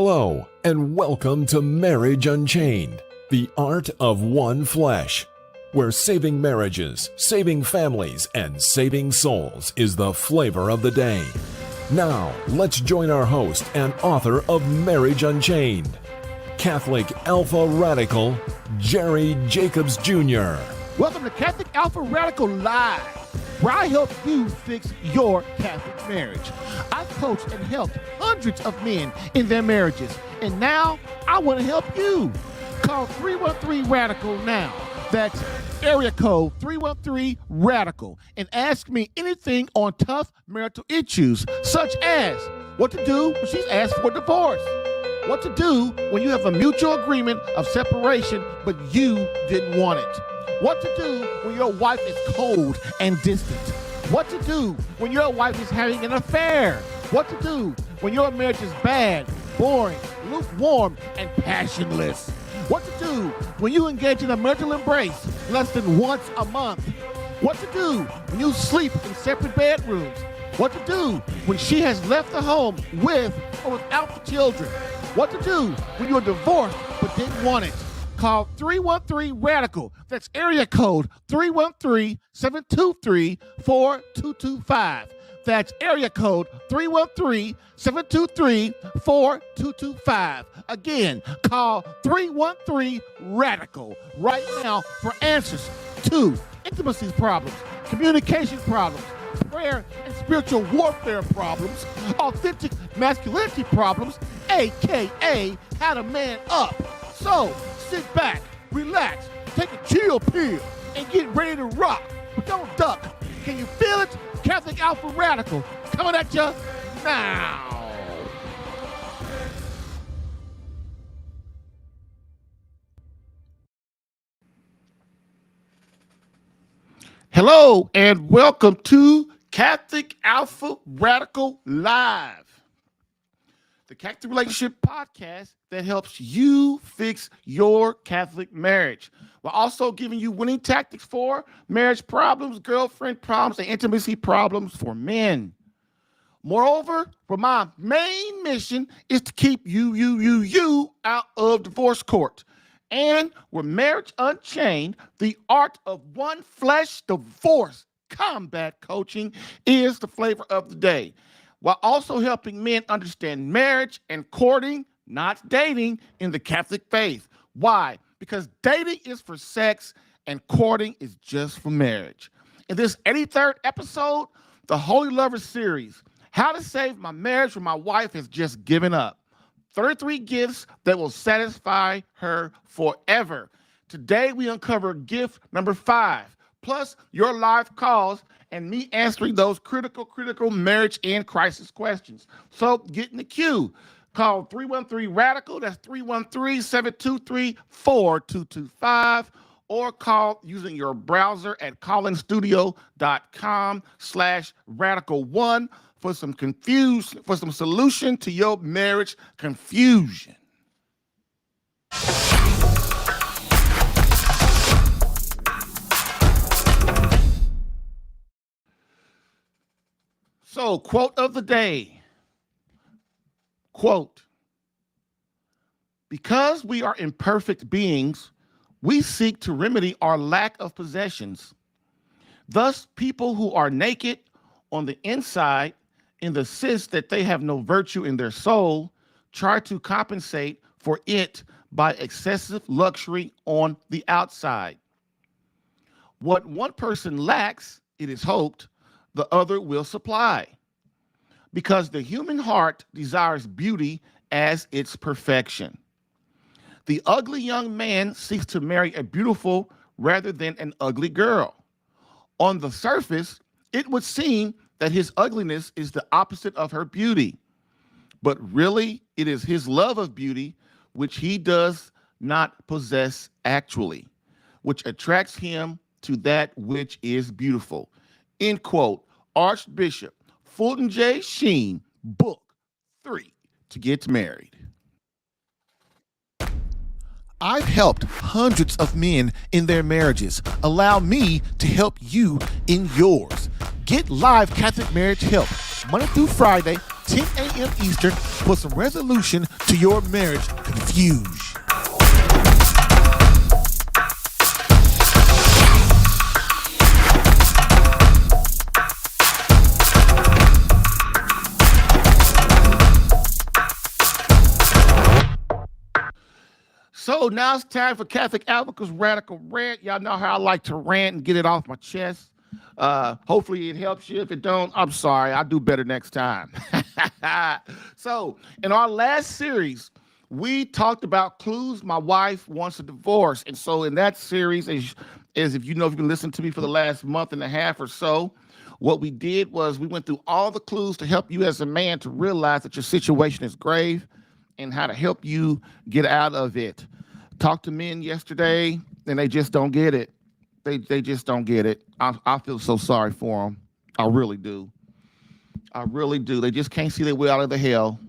Hello, and welcome to Marriage Unchained, the art of one flesh, where saving marriages, saving families, and saving souls is the flavor of the day. Now, let's join our host and author of Marriage Unchained, Catholic Alpha Radical, Jerry Jacobs Jr. Welcome to Catholic Alpha Radical Live, where I help you fix your Catholic marriage. I've coached and helped hundreds of men in their marriages, and now I want to help you. Call 313-RADICAL now. That's area code 313-RADICAL, and ask me anything on tough marital issues, such as what to do when she's asked for divorce, what to do when you have a mutual agreement of separation but you didn't want it, what to do when your wife is cold and distant, what to do when your wife is having an affair, what to do when your marriage is bad, boring, lukewarm, and passionless, what to do when you engage in a marital embrace less than once a month, what to do when you sleep in separate bedrooms, what to do when she has left the home with or without the children, what to do when you're divorced but didn't want it. Call 313-RADICAL. That's area code 313-723-4225. That's area code 313-723-4225. Again, call 313-RADICAL right now for answers to intimacy problems, communication problems, prayer and spiritual warfare problems, authentic masculinity problems, aka how to man up. So sit back, relax, take a chill pill, and get ready to rock. But don't duck. Can you feel it? Catholic Alpha Radical coming at you now. Hello, and welcome to Catholic Alpha Radical Live, the Catholic Relationship Podcast that helps you fix your Catholic marriage, while also giving you winning tactics for marriage problems, girlfriend problems, and intimacy problems for men. Moreover, my main mission is to keep you out of divorce court. And with Marriage Unchained, the art of one flesh divorce combat coaching is the flavor of the day, while also helping men understand marriage and courting, not dating, in the Catholic faith. Why? Because dating is for sex and courting is just for marriage. In this 83rd episode, the Holy Lovers series, How to Save My Marriage When My Wife Has Just Given Up. 33 gifts that will satisfy her forever. Today, we uncover gift number 5, plus your live calls and me answering those critical marriage and crisis questions. So get in the queue. Call 313-RADICAL. That's 313-723-4225. Or call using your browser at callinstudio.com/radical1 for some solution to your marriage confusion. So, quote of the day. Quote, because we are imperfect beings, we seek to remedy our lack of possessions. Thus, people who are naked on the inside, in the sense that they have no virtue in their soul, try to compensate for it by excessive luxury on the outside. What one person lacks, it is hoped, the other will supply, because the human heart desires beauty as its perfection. The ugly young man seeks to marry a beautiful rather than an ugly girl. On the surface, it would seem that his ugliness is the opposite of her beauty, but really it is his love of beauty, which he does not possess actually, which attracts him to that which is beautiful. End quote. Archbishop Fulton J. Sheen, Book 3, To Get Married. I've helped hundreds of men in their marriages. Allow me to help you in yours. Get live Catholic marriage help Monday through Friday, 10 a.m. Eastern for some resolution to your marriage confusion. So now it's time for Catholic Advocates Radical Rant. Y'all know how I like to rant and get it off my chest. Hopefully it helps you. If it don't, I'm sorry. I'll do better next time. So in our last series, we talked about clues my wife wants a divorce. And so in that series, as if you know, if you've been listening to me for the last month and a half or so, what we did was we went through all the clues to help you as a man to realize that your situation is grave and how to help you get out of it. Talked to men yesterday, and they just don't get it. They just don't get it. I feel so sorry for them. I really do. I really do. They just can't see their way out of the hell.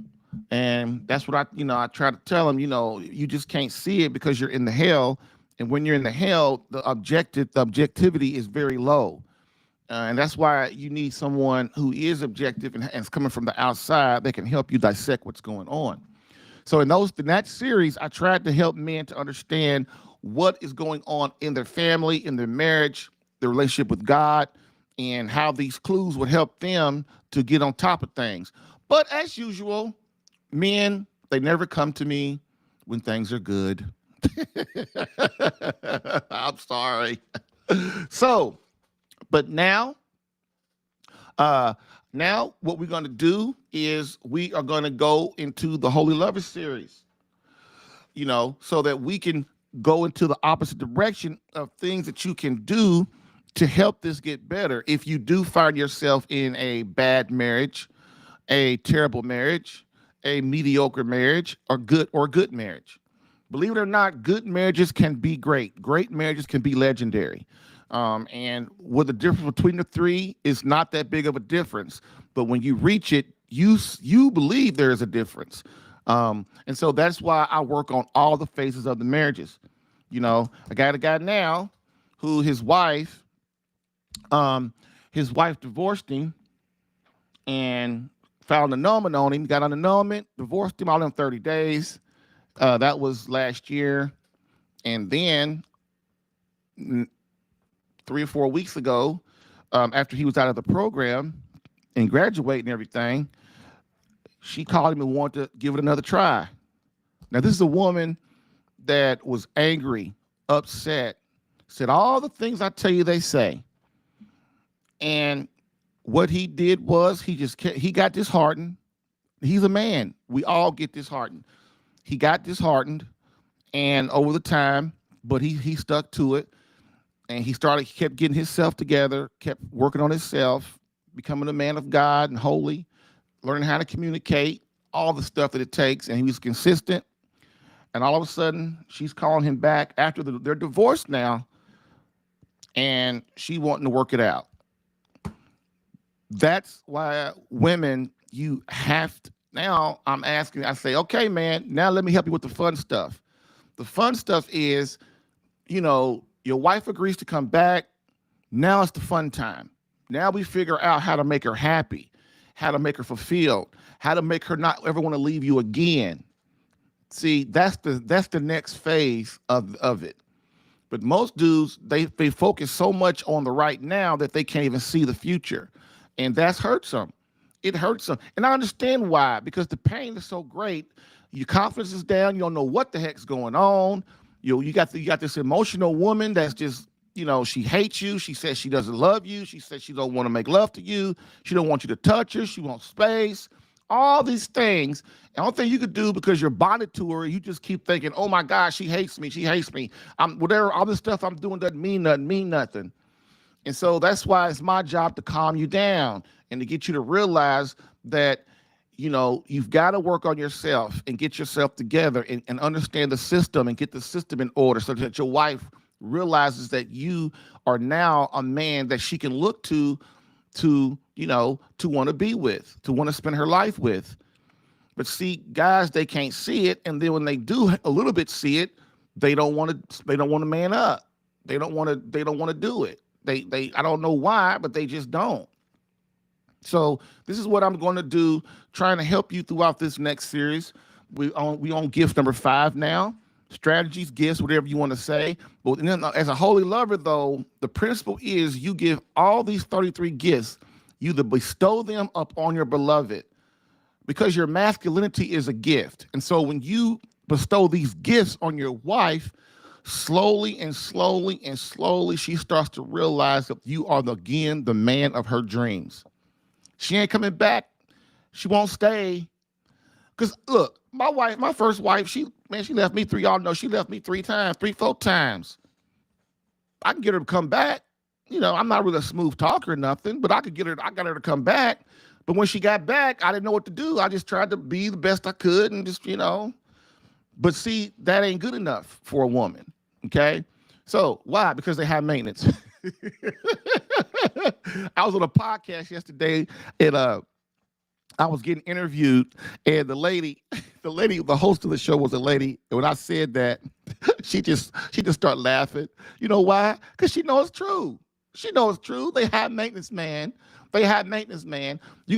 And that's what I try to tell them, you just can't see it because you're in the hell. And when you're in the hell, the objectivity is very low. And that's why you need someone who is objective and is coming from the outside that can help you dissect what's going on. So in that series, I tried to help men to understand what is going on in their family, in their marriage, their relationship with God, and how these clues would help them to get on top of things. But as usual, men, they never come to me when things are good. I'm sorry. So, but now what we're going to do is we are going to go into the Holy Lovers series, so that we can go into the opposite direction of things that you can do to help this get better. If you do find yourself in a bad marriage, a terrible marriage, a mediocre marriage, or good marriage. Believe it or not, good marriages can be great. Great marriages can be legendary. And what the difference between the three is not that big of a difference. But when you reach it, you believe there is a difference. And so that's why I work on all the phases of the marriages. I got a guy now who his wife divorced him and filed an annulment on him, got an annulment, divorced him all in 30 days. That was last year. And then 3 or 4 weeks ago, after he was out of the program and graduating and everything, she called him and wanted to give it another try. Now, this is a woman that was angry, upset, said all the things I tell you they say. And what he did was he got disheartened. He's a man. We all get disheartened. He got disheartened, and over the time, but he stuck to it. And he kept getting himself together, kept working on himself, becoming a man of God and holy, learning how to communicate, all the stuff that it takes. And he was consistent. And all of a sudden, she's calling him back after they're divorced now, and she wanting to work it out. That's why women, you have to, now I'm asking, I say, okay, man, now let me help you with the fun stuff. The fun stuff is, your wife agrees to come back. Now it's the fun time. Now we figure out how to make her happy, how to make her fulfilled, how to make her not ever want to leave you again. See, that's the next phase of it. But most dudes, they focus so much on the right now that they can't even see the future. And that hurts them. It hurts them. And I understand why, because the pain is so great. Your confidence is down. You don't know what the heck's going on. You got this emotional woman that's just, she hates you. She says she doesn't love you. She says she don't want to make love to you. She don't want you to touch her. She wants space. All these things. And the only thing you could do, because you're bonded to her, you just keep thinking, oh my God, she hates me. She hates me. Whatever, all this stuff I'm doing doesn't mean nothing. And so that's why it's my job to calm you down and to get you to realize that, you've got to work on yourself and get yourself together and understand the system and get the system in order so that your wife realizes that you are now a man that she can look to want to be with, to want to spend her life with. But see, guys, they can't see it. And then when they do a little bit see it, they don't want to man up. They don't want to do it. They I don't know why, but they just don't. So this is what I'm going to do, trying to help you throughout this next series. We on gift number 5 now. Strategies, gifts, whatever you want to say. But then, as a holy lover, though, the principle is you give all these 33 gifts, you to bestow them upon your beloved, because your masculinity is a gift. And so when you bestow these gifts on your wife, slowly and slowly and slowly, she starts to realize that you are again the man of her dreams. She ain't coming back. She won't stay. Cause look, my first wife, she left me three. Y'all know she left me 4 times. I can get her to come back. I'm not really a smooth talker or nothing, but I got her to come back. But when she got back, I didn't know what to do. I just tried to be the best I could and just. But see, that ain't good enough for a woman. Okay. So why? Because they have maintenance. I was on a podcast yesterday and I was getting interviewed, and the host of the show was a lady. And when I said that, she just started laughing. You know why? Because she knows it's true. She knows it's true. They have maintenance, man. You got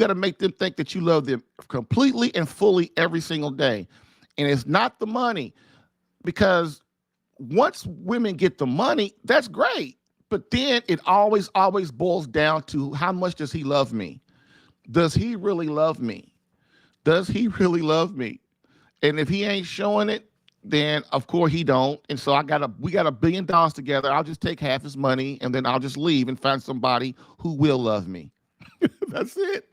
to make them think that you love them completely and fully every single day. And it's not the money, because once women get the money, that's great. But then it always boils down to, how much does he love me? Does he really love me? Does he really love me? And if he ain't showing it, then of course he don't. And so we got $1 billion together. I'll just take half his money and then I'll just leave and find somebody who will love me. That's it.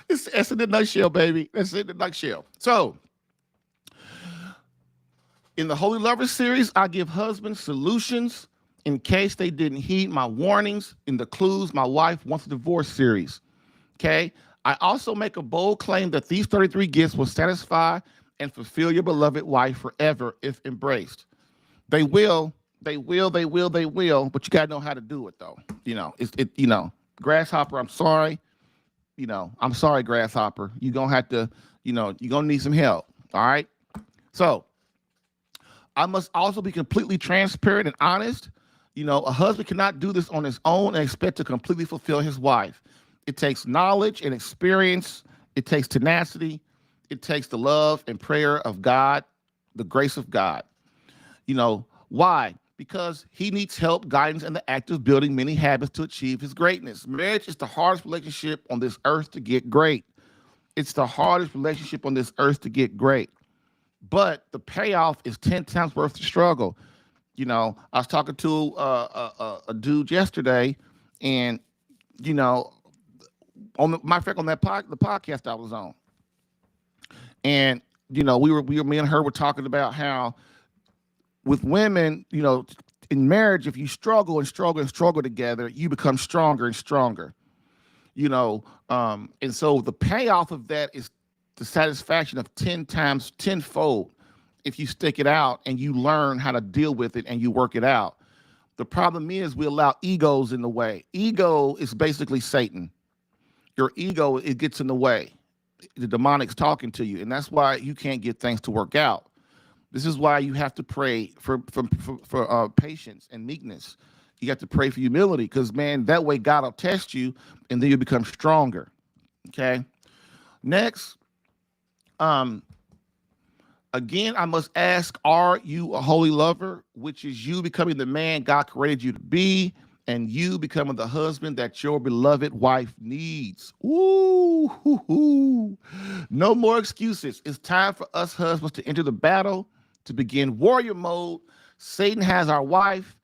That's in a nutshell, baby. That's it in a nutshell. So in the Holy Lover series, I give husbands solutions in case they didn't heed my warnings in the Clues My Wife Wants a Divorce series. Okay. I also make a bold claim that these 33 gifts will satisfy and fulfill your beloved wife forever if embraced. They will, but you gotta know how to do it though. Grasshopper, I'm sorry. I'm sorry, Grasshopper. You're gonna have to, you're gonna need some help. All right. So I must also be completely transparent and honest. A husband cannot do this on his own and expect to completely fulfill his wife. It takes knowledge and experience. It takes tenacity. It takes the love and prayer of God, the grace of God. Why? Because he needs help, guidance, and the act of building many habits to achieve his greatness. Marriage is the hardest relationship on this earth to get great. It's the hardest relationship on this earth to get great. But the payoff is 10 times worth the struggle. I was talking to a dude yesterday, and on the podcast I was on, and me and her were talking about how with women, in marriage, if you struggle and struggle and struggle together, you become stronger and stronger. And so the payoff of that is the satisfaction of 10 times, tenfold, if you stick it out and you learn how to deal with it and you work it out. The problem is we allow egos in the way. Ego is basically Satan. Your ego, it gets in the way. The demonic's talking to you, and that's why you can't get things to work out. This is why you have to pray for patience and meekness. You got to pray for humility, because, man, that way God will test you, and then you become stronger. Okay? Next, again, I must ask, are you a holy lover? Which is you becoming the man God created you to be, and you becoming the husband that your beloved wife needs. Ooh, hoo, hoo. No more excuses. It's time for us husbands to enter the battle, to begin warrior mode. Satan has our wife,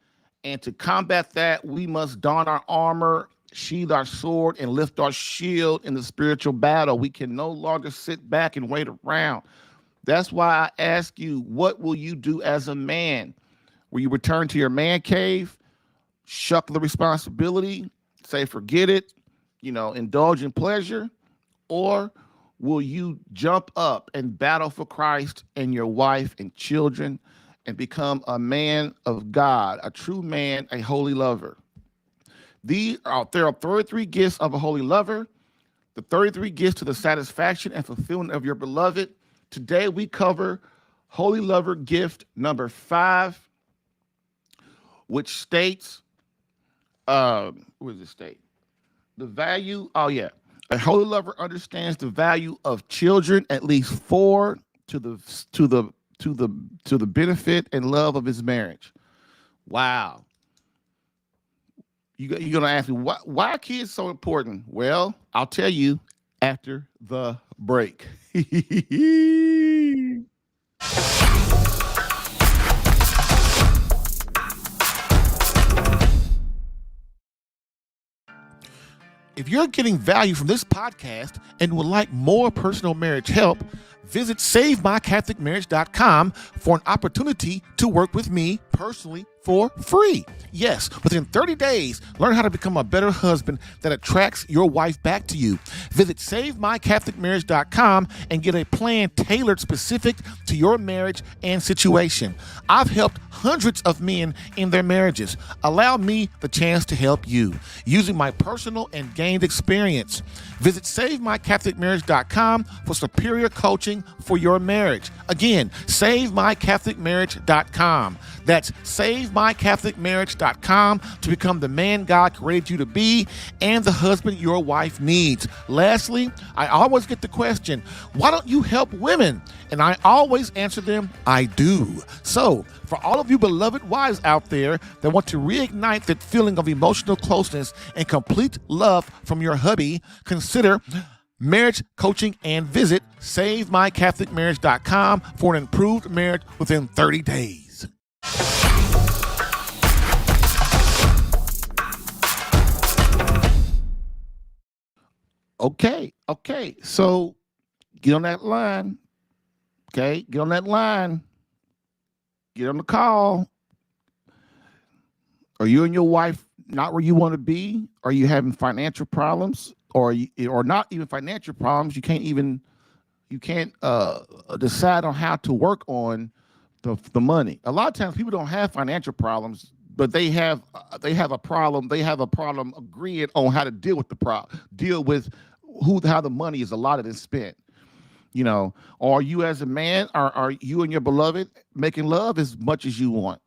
and to combat that, we must don our armor, sheathe our sword, and lift our shield in the spiritual battle. We can no longer sit back and wait around. That's why I ask you, what will you do as a man? Will you return to your man cave, shuck the responsibility, say forget it, indulge in pleasure? Or will you jump up and battle for Christ and your wife and children and become a man of God, a true man, a holy lover? There are 33 gifts of a holy lover, the 33 gifts to the satisfaction and fulfillment of your beloved. Today we cover holy lover gift number 5, which states, what does it state? The value, A holy lover understands the value of children, at least four, to the to the to the benefit and love of his marriage. Wow. You're gonna ask me why are kids so important? Well, I'll tell you after the break. If you're getting value from this podcast and would like more personal marriage help, visit SaveMyCatholicMarriage.com for an opportunity to work with me personally for free. Yes, within 30 days, learn how to become a better husband that attracts your wife back to you. Visit SaveMyCatholicMarriage.com and get a plan tailored specific to your marriage and situation. I've helped hundreds of men in their marriages. Allow me the chance to help you using my personal and gained experience. Visit SaveMyCatholicMarriage.com for superior coaching for your marriage. Again, SaveMyCatholicMarriage.com. That's SaveMyCatholicMarriage.com to become the man God created you to be and the husband your wife needs. Lastly, I always get the question, why don't you help women? And I always answer them, I do. So, for all of you beloved wives out there that want to reignite that feeling of emotional closeness and complete love from your hubby, consider marriage coaching and visit SaveMyCatholicMarriage.com for an improved marriage within 30 days. Okay. So get on that line. Okay, get on that line. Get on the call. Are you and your wife not where you want to be? Are you having financial problems, or not even financial problems? You can't decide on how to work on the money. A lot of times people don't have financial problems, but they have a problem. They have a problem agreeing on how to deal with the problem, deal with how the money is allotted and spent. You know, or you as a man, are you and your beloved making love as much as you want?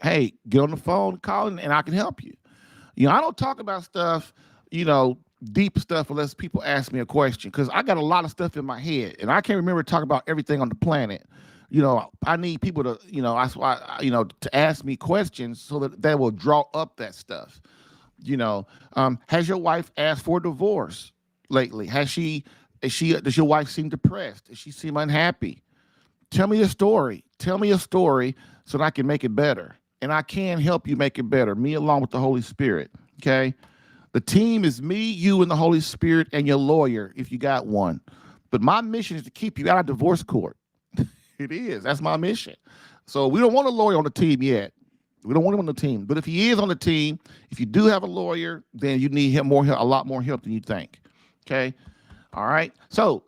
Hey, get on the phone, call, and I can help you. You know, I don't talk about stuff, deep stuff unless people ask me a question, because I got a lot of stuff in my head and I can't remember to talk about everything on the planet. I need people to, that's why, to ask me questions so that will draw up that stuff. Has your wife asked for a divorce lately? Does your wife seem depressed? Does she seem unhappy? Tell me a story. Tell me a story so that I can make it better. And I can help you make it better, me along with the Holy Spirit, okay? The team is me, you, and the Holy Spirit, and your lawyer, if you got one. But my mission is to keep you out of divorce court. It is. That's my mission. So we don't want a lawyer on the team yet. We don't want him on the team. But if he is on the team, if you do have a lawyer, then you need a lot more help than you think, okay? All right. So,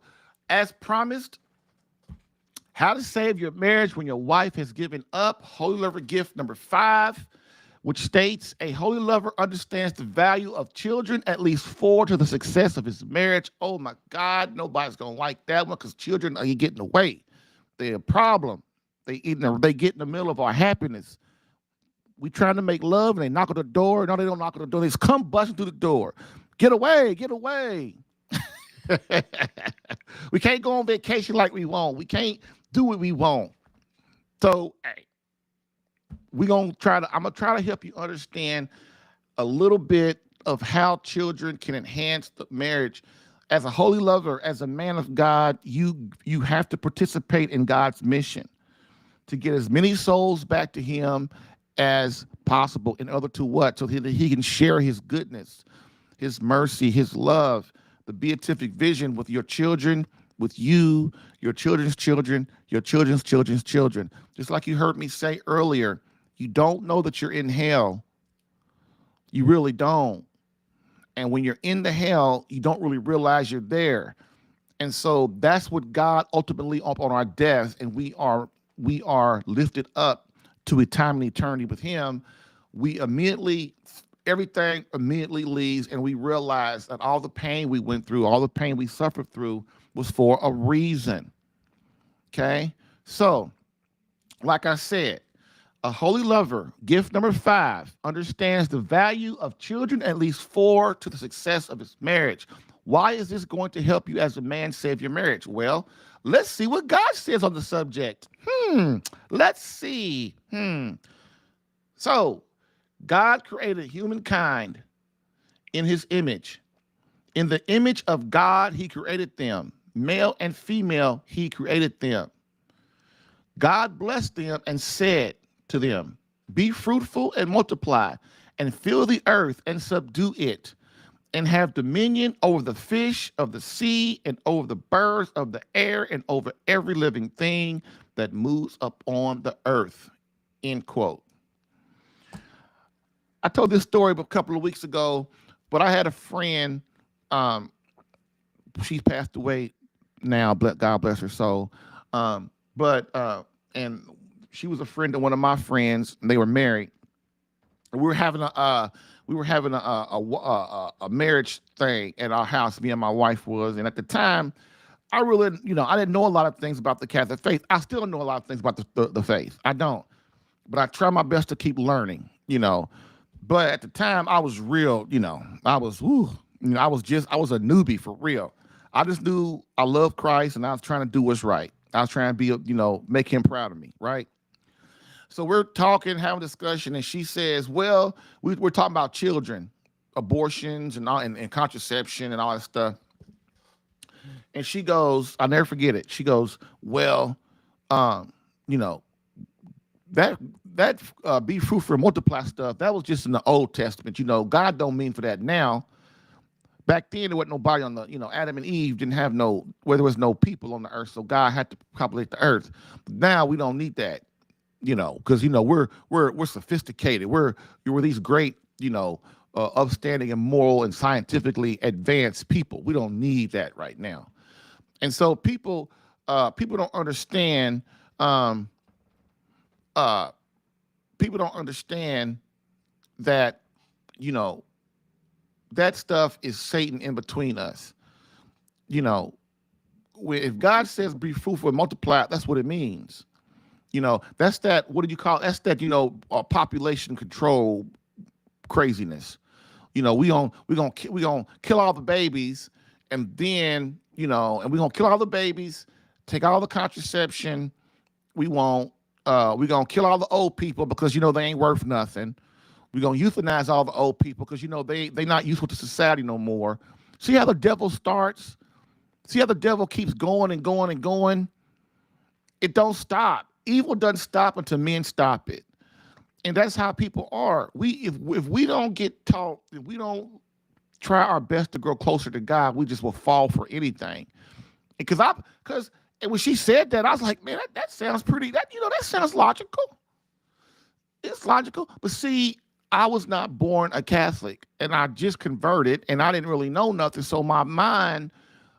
as promised, how to save your marriage when your wife has given up. Holy Lover gift number 5, which states a holy lover understands the value of children, at least 4, to the success of his marriage. Oh my God, nobody's gonna like that one because children are getting away. They're a problem. They get in the middle of our happiness. We trying to make love and they knock on the door. No, they don't knock on the door. They just come busting through the door. Get away, get away. We can't go on vacation like we want. We can't do what we want. So, hey, I'm gonna try to help you understand a little bit of how children can enhance the marriage. As a holy lover, as a man of God, you have to participate in God's mission to get as many souls back to him as possible. In order to what? So that he can share his goodness, his mercy, his love, the beatific vision with your children, with you, your children's children, your children's children's children. Just like you heard me say earlier, you don't know that you're in hell. You really don't. And when you're in the hell, you don't really realize you're there. And so that's what God ultimately, upon our death, and we are lifted up to a time and eternity with him, everything immediately leaves, and we realize that all the pain we went through, all the pain we suffered through was for a reason. Okay? So, like I said, a holy lover, gift number 5, understands the value of children, at least 4, to the success of his marriage. Why is this going to help you as a man save your marriage? Well, let's see what God says on the subject. Let's see. So, God created humankind in his image. In the image of God, he created them. Male and female, he created them. God blessed them and said to them, be fruitful and multiply, and fill the earth and subdue it, and have dominion over the fish of the sea, and over the birds of the air, and over every living thing that moves upon the earth. End quote. I told this story a couple of weeks ago, but I had a friend. She's passed away now. God bless her soul. And she was a friend of one of my friends, and they were married. We were having a marriage thing at our house. Me and my wife was, and at the time, I really, I didn't know a lot of things about the Catholic faith. I still don't know a lot of things about the faith. I don't, but I try my best to keep learning. But at the time, I was real. I was I was a newbie for real. I just knew I loved Christ, and I was trying to do what's right. I was trying to be, make him proud of me, right? So we're talking, having a discussion, and she says, well, we're talking about children, abortions and all, and contraception and all that stuff. And she goes, I'll never forget it. She goes, well, that be fruitful and multiply stuff, that was just in the Old Testament. God don't mean for that now. Back then, there wasn't nobody on the, Adam and Eve didn't have there was no people on the earth, so God had to populate the earth. Now we don't need that, because we're sophisticated. We're these great, upstanding and moral and scientifically advanced people. We don't need that right now. And so people don't understand. People don't understand that, that stuff is Satan in between us. If God says be fruitful and multiply, that's what it means. That's that, what do you call it? That's that, population control craziness. We gonna kill all the babies, and then, and we're gonna kill all the babies, take all the contraception. We're gonna kill all the old people because they ain't worth nothing. We're gonna euthanize all the old people because they not useful to society no more. See how the devil starts? See how the devil keeps going and going and going? It don't stop. Evil doesn't stop until men stop it. And that's how people are. If we don't get taught, if we don't try our best to grow closer to God, we just will fall for anything. Because when she said that, I was like, man, that sounds pretty, that sounds logical. It's logical. But see, I was not born a Catholic, and I just converted, and I didn't really know nothing. So my mind,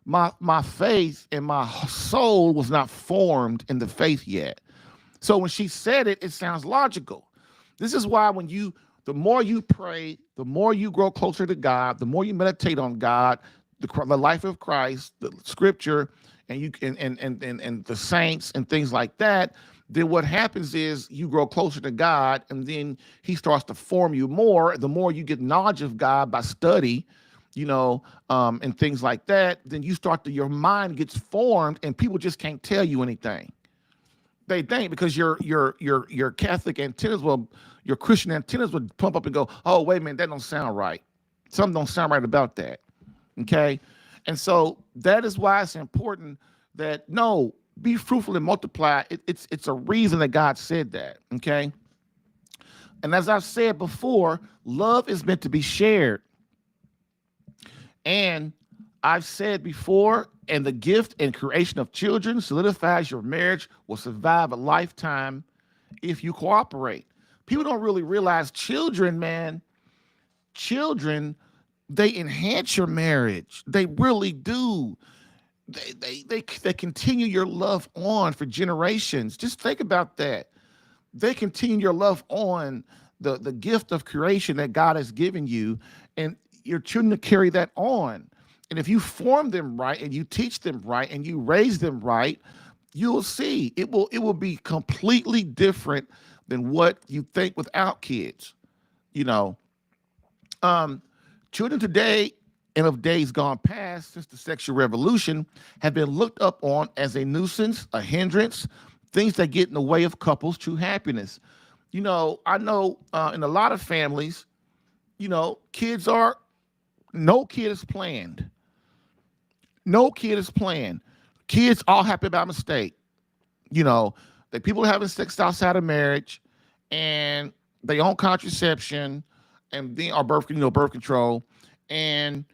my faith and my soul was not formed in the faith yet. So when she said it, it sounds logical. This is why the more you pray, the more you grow closer to God, the more you meditate on God, the life of Christ, the scripture, and the saints and things like that, then what happens is you grow closer to God, and then he starts to form you more. The more you get knowledge of God by study, and things like that, then your mind gets formed, and people just can't tell you anything. They think because your Catholic antennas your Christian antennas would pump up and go, oh, wait a minute, that don't sound right. Something don't sound right about that. Okay. And so that is why it's important that be fruitful and multiply. It's a reason that God said that. Okay. And as I've said before, love is meant to be shared. And I've said before, and the gift and creation of children solidifies your marriage, will survive a lifetime if you cooperate. People don't really realize children, they enhance your marriage. They really do. They continue your love on for generations. Just think about that. They continue your love on, the gift of creation that God has given you, and your children to carry that on. And if you form them right, and you teach them right, and you raise them right, you'll see it will be completely different than what you think without kids. Children today, and of days gone past since the sexual revolution have been looked up on as a nuisance, a hindrance, things that get in the way of couples' true happiness. I know in a lot of families, no kid is planned. No kid is planned. Kids all happen by mistake. That people are having sex outside of marriage and they own contraception and then or birth control. And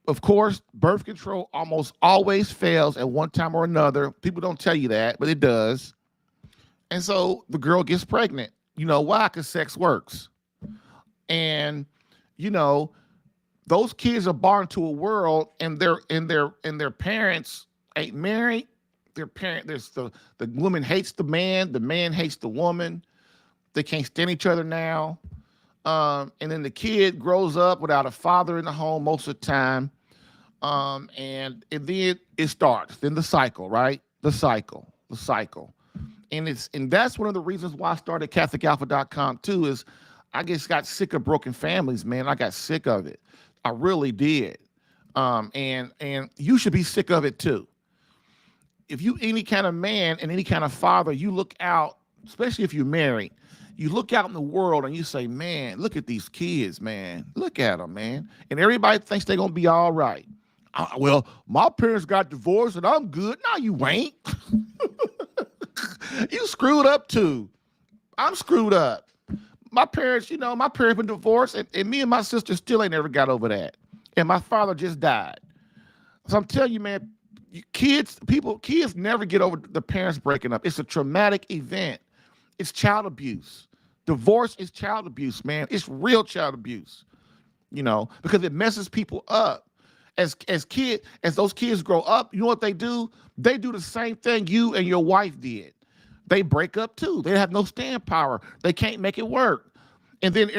of course, birth control almost always fails at one time or another. People don't tell you that, but it does. And so the girl gets pregnant. Why? Because sex works. And those kids are born into a world, and their parents ain't married. The woman hates the man hates the woman. They can't stand each other now. And then the kid grows up without a father in the home most of the time. And then it starts. Then the cycle, right? The cycle. And that's one of the reasons why I started CatholicAlpha.com too, is I just got sick of broken families, man. I got sick of it. I really did. And you should be sick of it too. If you any kind of man and any kind of father, you look out, especially if you're married, you look out in the world and you say, man, look at these kids, man. Look at them, man. And everybody thinks they're going to be all right. Well, my parents got divorced and I'm good. No, you ain't. You screwed up too. I'm screwed up. My parents been divorced, and me and my sister still ain't never got over that. And my father just died. So I'm telling you, man, kids never get over the parents breaking up. It's a traumatic event. It's child abuse. Divorce is child abuse, man. It's real child abuse, because it messes people up. As those kids grow up, you know what they do? They do the same thing you and your wife did. They break up too. They have no stand power. They can't make it work. And then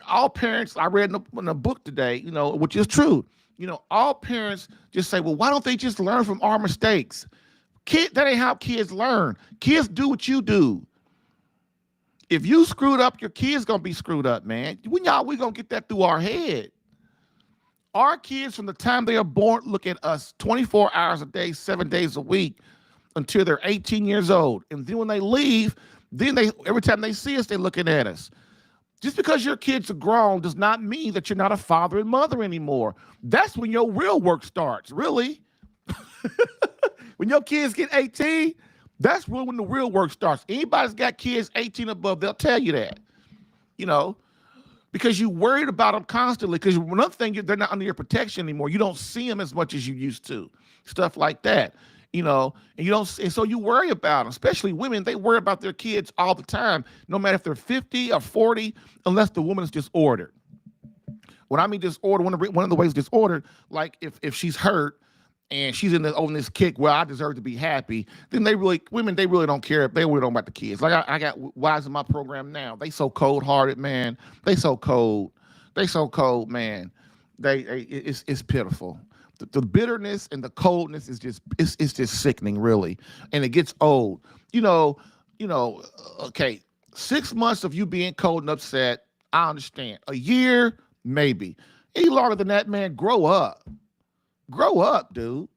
all parents, I read in a book today, which is true. All parents just say, well, why don't they just learn from our mistakes? That ain't how kids learn. Kids do what you do. If you screwed up, your kids gonna be screwed up, man. We gonna get that through our head. Our kids, from the time they are born, look at us 24 hours a day, 7 days a week, until they're 18 years old. And then when they leave, every time they see us, they're looking at us. Just because your kids are grown does not mean that you're not a father and mother anymore. That's when your real work starts, really. When your kids get 18, that's really when the real work starts. Anybody's got kids 18 above, they'll tell you that, because you're worried about them constantly. Because another thing, they're not under your protection anymore. You don't see them as much as you used to, stuff like that. And so you worry about them, especially women. They worry about their kids all the time, no matter if they're 50 or 40, unless the woman is disordered. When I mean disordered, one of the ways disordered, like if she's hurt and she's on this kick, well, I deserve to be happy, then women don't care. They really don't about the kids. Like I got wives in my program now. They so cold-hearted, man. They so cold. Man. It's pitiful. The bitterness and the coldness is just sickening, really. And it gets old. Okay, 6 months of you being cold and upset, I understand. A year, maybe. Any longer than that, man, grow up. Grow up, dude.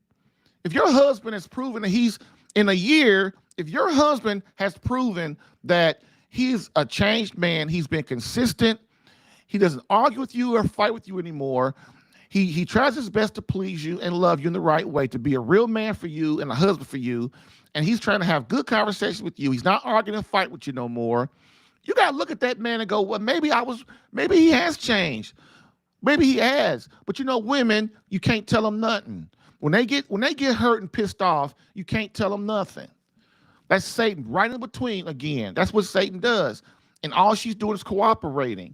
If your husband has proven that if your husband has proven that he's a changed man, he's been consistent, he doesn't argue with you or fight with you anymore, He tries his best to please you and love you in the right way, to be a real man for you and a husband for you. And he's trying to have good conversations with you. He's not arguing and fight with you no more. You got to look at that man and go, well, maybe he has changed. Maybe he has. But women, you can't tell them nothing. When they get hurt and pissed off, you can't tell them nothing. That's Satan right in between again. That's what Satan does. And all she's doing is cooperating.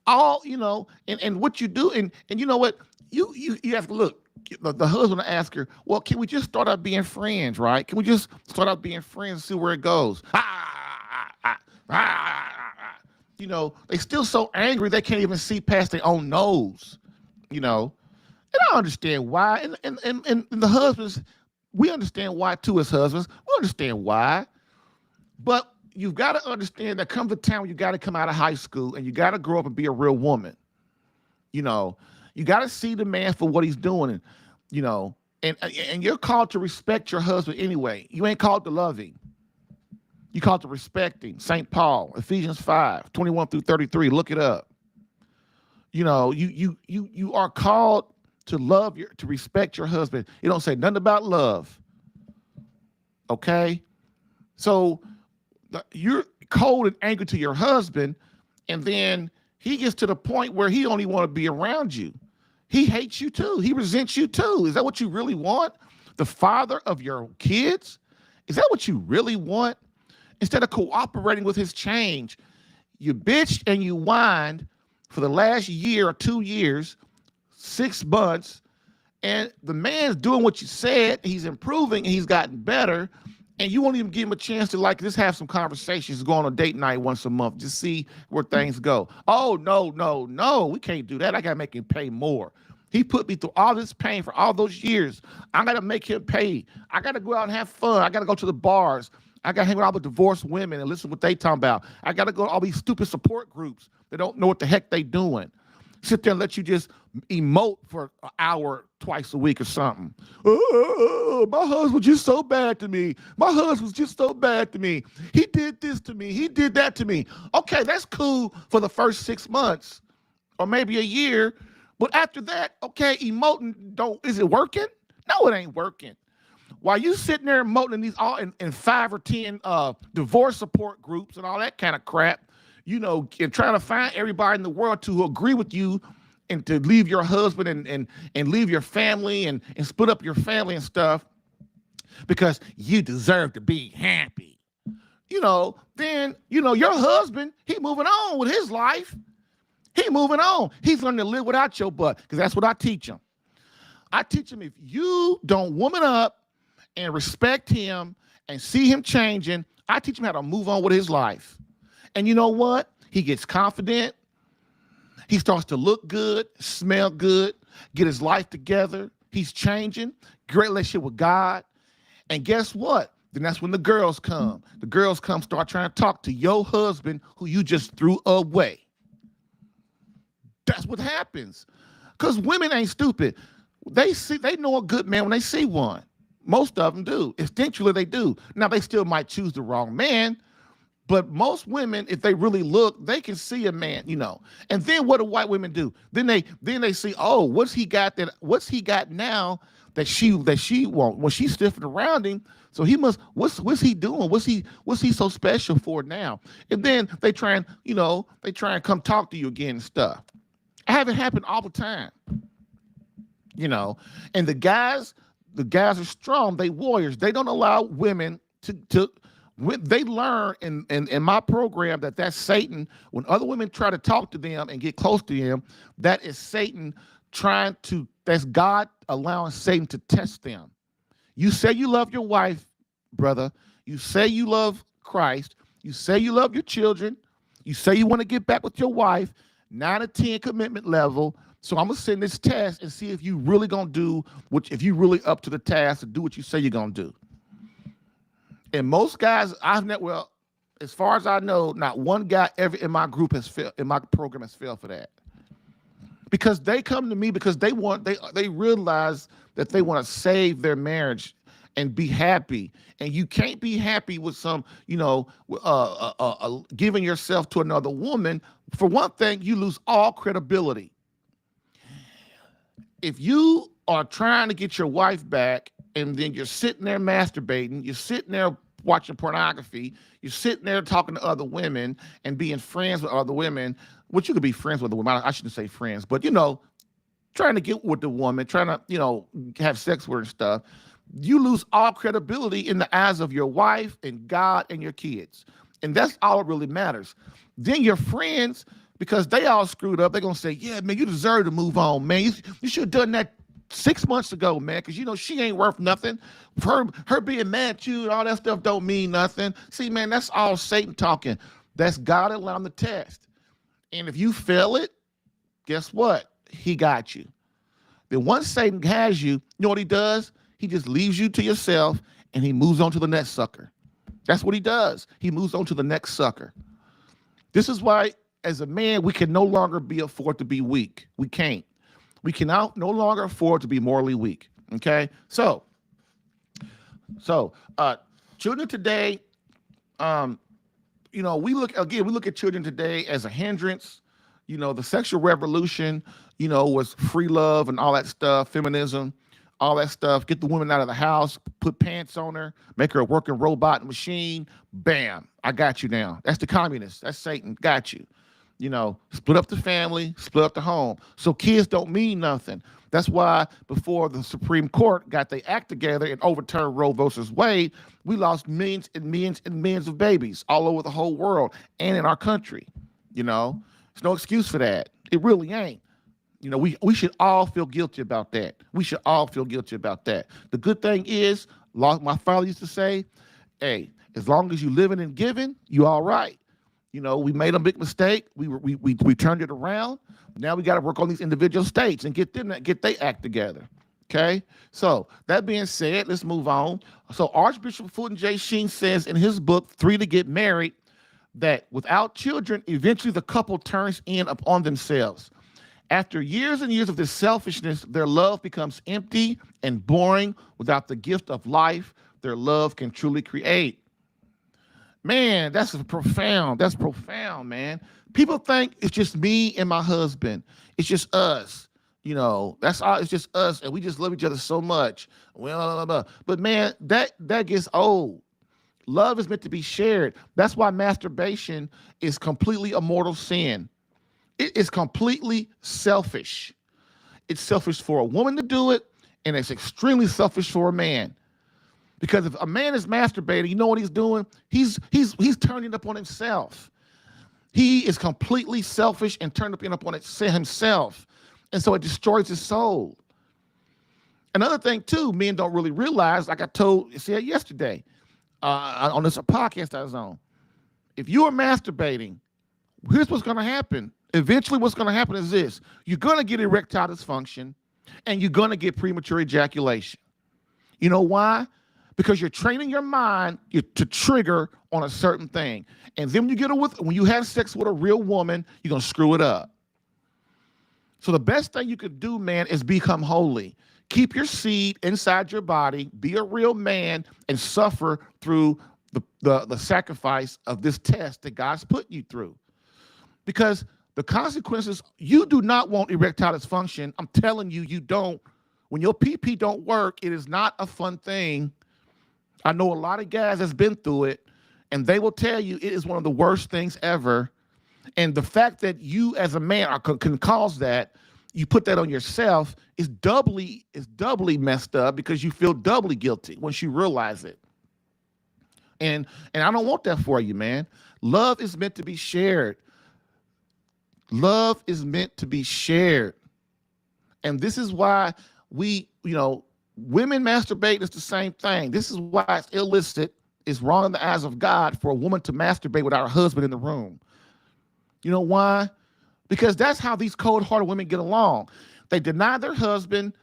And what you do, and you know what, you have to look, the husband will ask her, well, can we just start out being friends, right? Can we just start out being friends and see where it goes? They still so angry they can't even see past their own nose, and I understand why, and the husbands, we understand why too. As husbands, we understand why, but you've got to understand that comes a time when you got to come out of high school and you got to grow up and be a real woman. You got to see the man for what he's doing, and you know, and you're called to respect your husband anyway. You ain't called to love him. You called to respect him. St. Paul, Ephesians 5:21-33. Look it up. You know, you are called to to respect your husband. It don't say nothing about love. Okay? So you're cold and angry to your husband, and then he gets to the point where he don't even want to be around you. He hates you too. He resents you too. Is that what you really want? The father of your kids? Is that what you really want? Instead of cooperating with his change, you bitched and you whined for the last year or 2 years, 6 months, and the man's doing what you said. He's improving and he's gotten better, and you won't even give him a chance to like just have some conversations, go on a date night once a month, just see where things go. Oh, no, we can't do that. I gotta make him pay more. He put me through all this pain for all those years. I gotta make him pay. I gotta go out and have fun. I gotta go to the bars. I gotta hang around with divorced women and listen to what they talking about. I gotta go to all these stupid support groups that don't know what the heck they doing. Sit there and let you just emote for an hour twice a week or something. Oh, my husband's just so bad to me. My husband's just so bad to me. He did this to me. He did that to me. Okay, that's cool for the first 6 months or maybe a year. But after that, okay, emoting, is it working? No, it ain't working. While you sitting there emoting in these all in 5 or 10 divorce support groups and all that kind of crap, you know, and trying to find everybody in the world to agree with you and to leave your husband and leave your family and split up your family and stuff because you deserve to be happy. You know, then, you know, your husband, he moving on with his life. He moving on. He's learning to live without your butt because that's what I teach him. I teach him if you don't woman up and respect him and see him changing, I teach him how to move on with his life. And you know what? He gets confident. He starts to look good, smell good, get his life together. He's changing. Great relationship with God. And guess what? Then that's when the girls come. The girls come start trying to talk to your husband who you just threw away. That's what happens. Because women ain't stupid. They know a good man when they see one. Most of them do. Instinctually, they do. Now, they still might choose the wrong man, but most women, if they really look, they can see a man, you know. And then what do white women do? Then they see, oh, what's he got now that she won't? Well, she's stiffing around him, so he must. What's he doing? What's he so special for now? And then they try and come talk to you again and stuff. I have it happen all the time, you know. And the guys are strong. They warriors. They don't allow women to. They learn in my program that's Satan. When other women try to talk to them and get close to him, that is Satan that's God allowing Satan to test them. You say you love your wife, brother. You say you love Christ. You say you love your children. You say you want to get back with your wife. 9 to 10 commitment level. So I'm gonna send this test and see if you really gonna do if you really up to the task to do what you say you're gonna do. And most guys as far as I know, not one guy ever in my group has failed, in my program has failed for that. Because they come to me because they realize that they want to save their marriage and be happy. And you can't be happy with some, giving yourself to another woman. For one thing, you lose all credibility. If you are trying to get your wife back and then you're sitting there masturbating, you're sitting there watching pornography, you're sitting there talking to other women and being friends with other women, which you could be friends with the woman. I shouldn't say friends, but, trying to get with the woman, trying to, have sex with her and stuff, you lose all credibility in the eyes of your wife and God and your kids. And that's all that really matters. Then your friends, because they all screwed up, they're going to say, yeah, man, you deserve to move on, man. You should have done that 6 months ago, man, because, she ain't worth nothing. Her being mad at you and all that stuff don't mean nothing. See, man, that's all Satan talking. That's God allowing the test. And if you fail it, guess what? He got you. Then once Satan has you, you know what he does? He just leaves you to yourself and he moves on to the next sucker. That's what he does. He moves on to the next sucker. This is why, as a man, we can no longer afford to be weak. We can't. We can now no longer afford to be morally weak. Okay, so children today, we look at children today as a hindrance. The sexual revolution, was free love and all that stuff, feminism, all that stuff. Get the woman out of the house, put pants on her, make her a working robot machine. Bam, I got you now. That's the communists. That's Satan. Got you. Split up the family, split up the home. So kids don't mean nothing. That's why before the Supreme Court got their act together and overturned Roe versus Wade, we lost millions and millions and millions of babies all over the whole world and in our country. There's no excuse for that. It really ain't. We should all feel guilty about that. We should all feel guilty about that. The good thing is, like my father used to say, hey, as long as you living and giving, you all right. We made a big mistake. We turned it around. Now we got to work on these individual states and get their act together. Okay. So that being said, let's move on. So Archbishop Fulton J. Sheen says in his book, 3 to Get Married, that without children, eventually the couple turns in upon themselves. After years and years of this selfishness, their love becomes empty and boring. Without the gift of life, their love can truly create. Man, that's profound, man. People think it's just me and my husband. It's just us. That's all. It's just us, and we just love each other so much. Well, but man, that gets old. Love is meant to be shared. That's why masturbation is completely a mortal sin. It is completely selfish. It's selfish for a woman to do it, and it's extremely selfish for a man. Because if a man is masturbating, you know what he's doing? He's turning up on himself. He is completely selfish and turned up on himself. And so it destroys his soul. Another thing, too, men don't really realize, like I said yesterday on this podcast I was on. If you are masturbating, here's what's going to happen. Eventually what's going to happen is this. You're going to get erectile dysfunction, and you're going to get premature ejaculation. You know why? Because you're training your mind to trigger on a certain thing. And then when you have sex with a real woman, you're going to screw it up. So the best thing you could do, man, is become holy. Keep your seed inside your body, be a real man, and suffer through the sacrifice of this test that God's put you through. Because the consequences, you do not want erectile dysfunction. I'm telling you, you don't. When your PP don't work, it is not a fun thing. I know a lot of guys that's been through it, and they will tell you it is one of the worst things ever. And the fact that you as a man can cause that, you put that on yourself, is doubly messed up because you feel doubly guilty once you realize it. And I don't want that for you, man. Love is meant to be shared. Love is meant to be shared. And this is why women masturbate is the same thing. This is why it's illicit, it's wrong in the eyes of God for a woman to masturbate without her husband in the room. You know why? Because that's how these cold-hearted women get along. They deny their husband.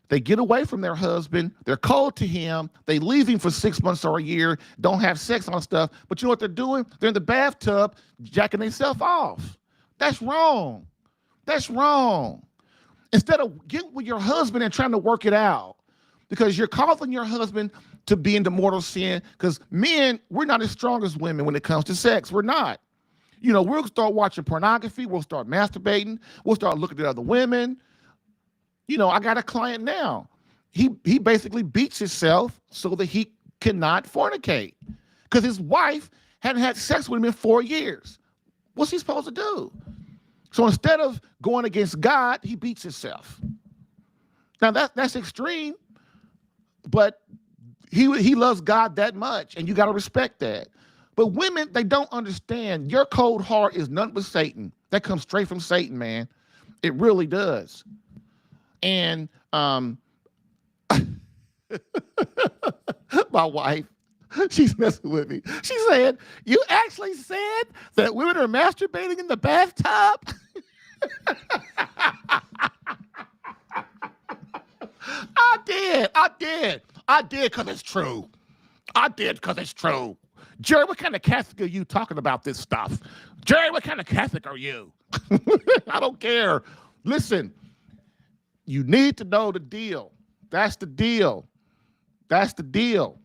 They get away from their husband. They're cold to him. They leave him for 6 months or a year, don't have sex on stuff. But you know what they're doing? They're in the bathtub jacking themselves off. That's wrong. That's wrong. Instead of getting with your husband and trying to work it out, because you're causing your husband to be into mortal sin, because men, we're not as strong as women when it comes to sex. We're not. We'll start watching pornography. We'll start masturbating. We'll start looking at other women. I got a client now. He basically beats himself so that he cannot fornicate because his wife hadn't had sex with him in 4 years. What's he supposed to do? So instead of going against God, he beats himself. Now that's extreme, but he loves God that much, and you got to respect that. But women, they don't understand. Your cold heart is nothing but Satan. That comes straight from Satan, man. It really does. And my wife, she's messing with me. She said, "You actually said that women are masturbating in the bathtub?" I did because it's true. Jerry, what kind of Catholic are you talking about this stuff? Jerry, what kind of Catholic are you? I don't care. Listen, You need to know the deal. That's the deal. That's the deal.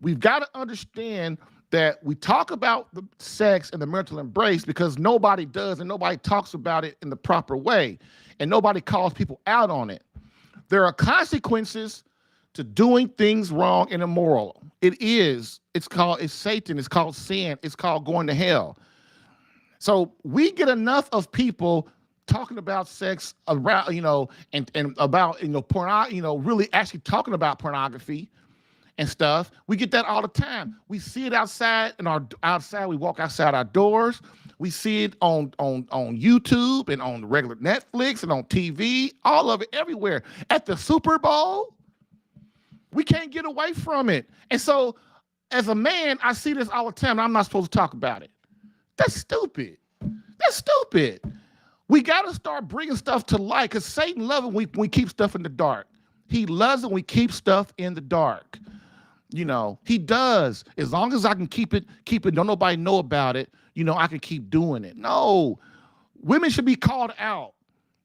We've got to understand that we talk about the sex and the marital embrace because nobody does and nobody talks about it in the proper way, and nobody calls people out on it. There are consequences to doing things wrong and immoral. It's Satan, it's called sin, it's called going to hell. So we get enough of people talking about sex around, and about, really actually talking about pornography and stuff. We get that all the time. We see it outside we walk outside our doors. We see it on YouTube and on regular Netflix and on TV, all of it, everywhere. At the Super Bowl, we can't get away from it. And so as a man, I see this all the time, and I'm not supposed to talk about it. That's stupid. That's stupid. We got to start bringing stuff to light because Satan loves it when we keep stuff in the dark. He loves it when we keep stuff in the dark. He does. As long as I can keep it, don't nobody know about it, I can keep doing it. No, women should be called out.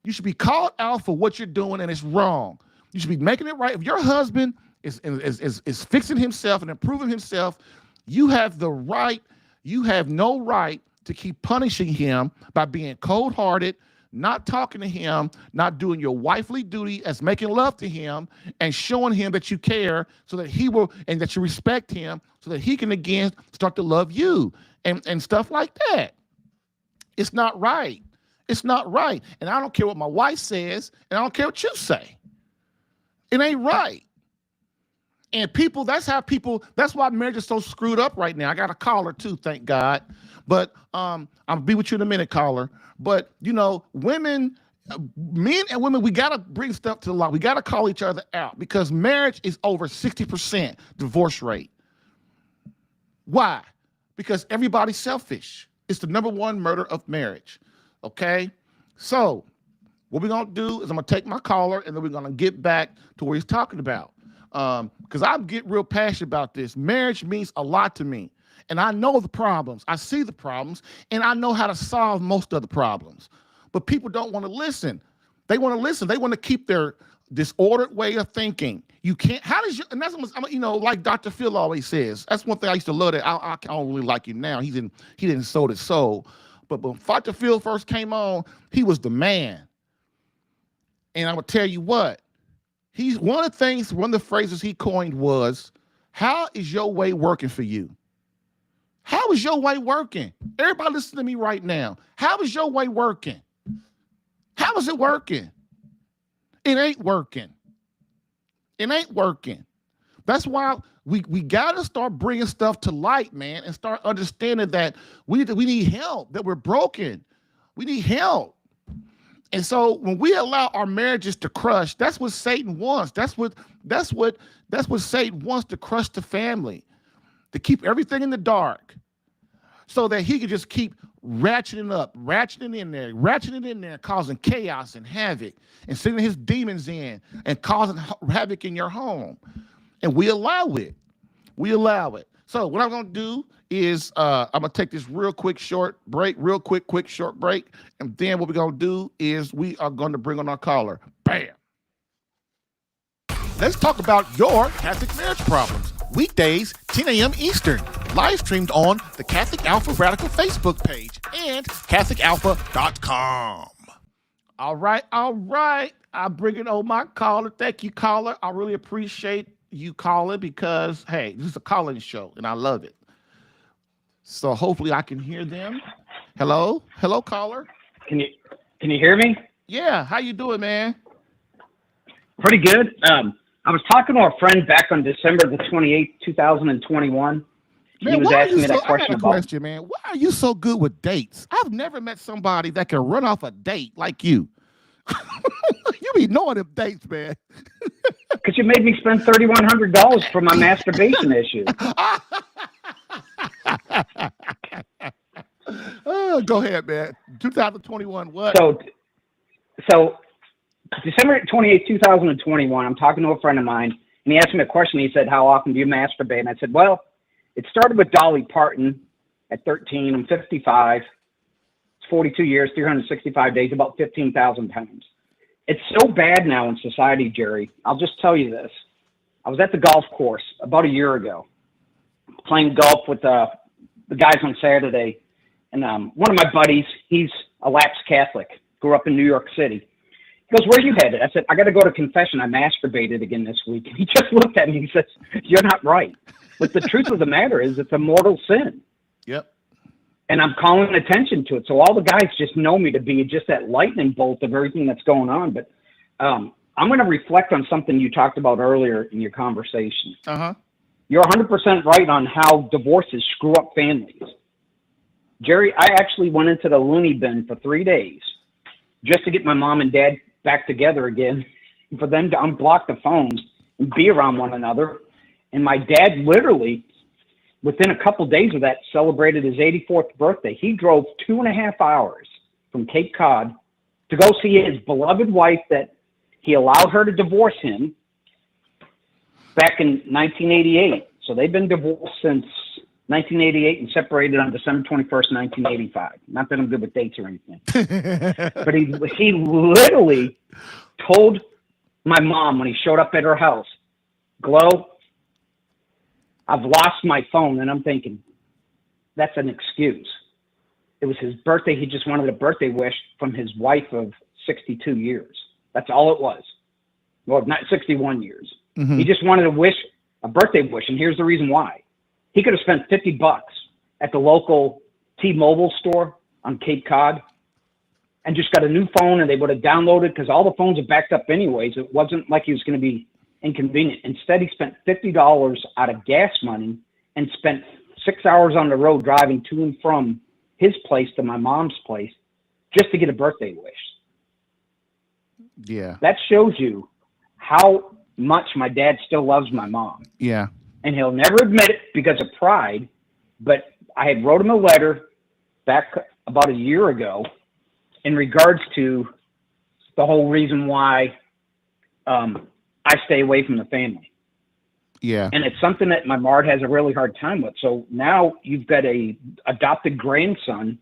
You should be called out for what you're doing, and it's wrong. You should be making it right. If your husband is fixing himself and improving himself, you have no right to keep punishing him by being cold-hearted, not talking to him, not doing your wifely duty as making love to him and showing him that you care so that he will, and that you respect him so that he can again start to love you and stuff like that. It's not right. It's not right. And I don't care what my wife says, and I don't care what you say. It ain't right. And that's why marriage is so screwed up right now. I got a caller too, thank God. But I'll be with you in a minute, caller. But, men and women, we got to bring stuff to the light. We got to call each other out because marriage is over 60% divorce rate. Why? Because everybody's selfish. It's the number one murder of marriage. Okay? So what we're going to do is I'm going to take my caller and then we're going to get back to what he's talking about. Because I get real passionate about this. Marriage means a lot to me. And I know the problems. I see the problems. And I know how to solve most of the problems. But people don't want to listen. They want to listen. They want to keep their disordered way of thinking. You can't. And that's what, like Dr. Phil always says. That's one thing I used to love that I don't really like him now. He didn't sold his soul. But when Dr. Phil first came on, he was the man. And I'm going to tell you what. One of the phrases he coined was, how is your way working for you? How is your way working? Everybody listen to me right now. How is your way working? How is it working? It ain't working. It ain't working. That's why we got to start bringing stuff to light, man, and start understanding that we need help, that we're broken. We need help. And so when we allow our marriages to crush, that's what Satan wants. That's what Satan wants, to crush the family, to keep everything in the dark so that he can just keep ratcheting it in there, causing chaos and havoc and sending his demons in and causing havoc in your home. And we allow it. So what I'm going to do is I'm going to take this short break. And then what we're going to do is we are going to bring on our caller. Bam. Let's talk about your Catholic marriage problems. Weekdays, 10 a.m. Eastern. Live streamed on the Catholic Alpha Radical Facebook page and CatholicAlpha.com. All right. I'll bring it on my caller. Thank you, caller. I really appreciate you calling because, hey, this is a call-in show, and I love it. So hopefully I can hear them. Hello, caller. Can you hear me? Yeah. How you doing, man? Pretty good. I was talking to a friend back on December the 28th, 2021. Man, he was asking me that question. I got a question, man. Why are you so good with dates? I've never met somebody that can run off a date like you. You be knowing them dates, man. Because you made me spend $3,100 for my masturbation issue. Oh, go ahead, man. 2021, what? So December 28, 2021, I'm talking to a friend of mine, and he asked me a question. He said, how often do you masturbate? And I said, well, it started with Dolly Parton at 13. I'm 55. It's 42 years, 365 days, about 15,000 times. It's so bad now in society, Jerry. I'll just tell you this. I was at the golf course about a year ago playing golf with the guys on Saturday. And one of my buddies, he's a lapsed Catholic, grew up in New York City. He goes, "Where are you headed?" I said, "I got to go to confession. I masturbated again this week." And he just looked at me and he says, "You're not right." But the truth of the matter is it's a mortal sin. Yep. And I'm calling attention to it. So all the guys just know me to be just that lightning bolt of everything that's going on. But I'm going to reflect on something you talked about earlier in your conversation. Uh-huh. You're 100% right on how divorces screw up families. Jerry, I actually went into the loony bin for 3 days just to get my mom and dad back together again, for them to unblock the phones and be around one another. And my dad literally, within a couple of days of that, celebrated his 84th birthday. He drove 2.5 hours from Cape Cod to go see his beloved wife that he allowed her to divorce him back in 1988. So they've been divorced since 1988 and separated on December 21st, 1985. Not that I'm good with dates or anything. But he literally told my mom when he showed up at her house, "Glow, I've lost my phone." And I'm thinking, that's an excuse. It was his birthday. He just wanted a birthday wish from his wife of 62 years. That's all it was. Well, not 61 years. Mm-hmm. He just wanted a birthday wish. And here's the reason why. He could have spent $50 at the local T-Mobile store on Cape Cod and just got a new phone, and they would have downloaded, because all the phones are backed up anyways. It wasn't like he was going to be inconvenient. Instead, he spent $50 out of gas money and spent 6 hours on the road driving to and from his place to my mom's place just to get a birthday wish. Yeah. That shows you how much my dad still loves my mom. Yeah. And he'll never admit it because of pride, but I had wrote him a letter back about a year ago in regards to the whole reason why I stay away from the family. Yeah. And it's something that my Mart has a really hard time with. So now you've got a adopted grandson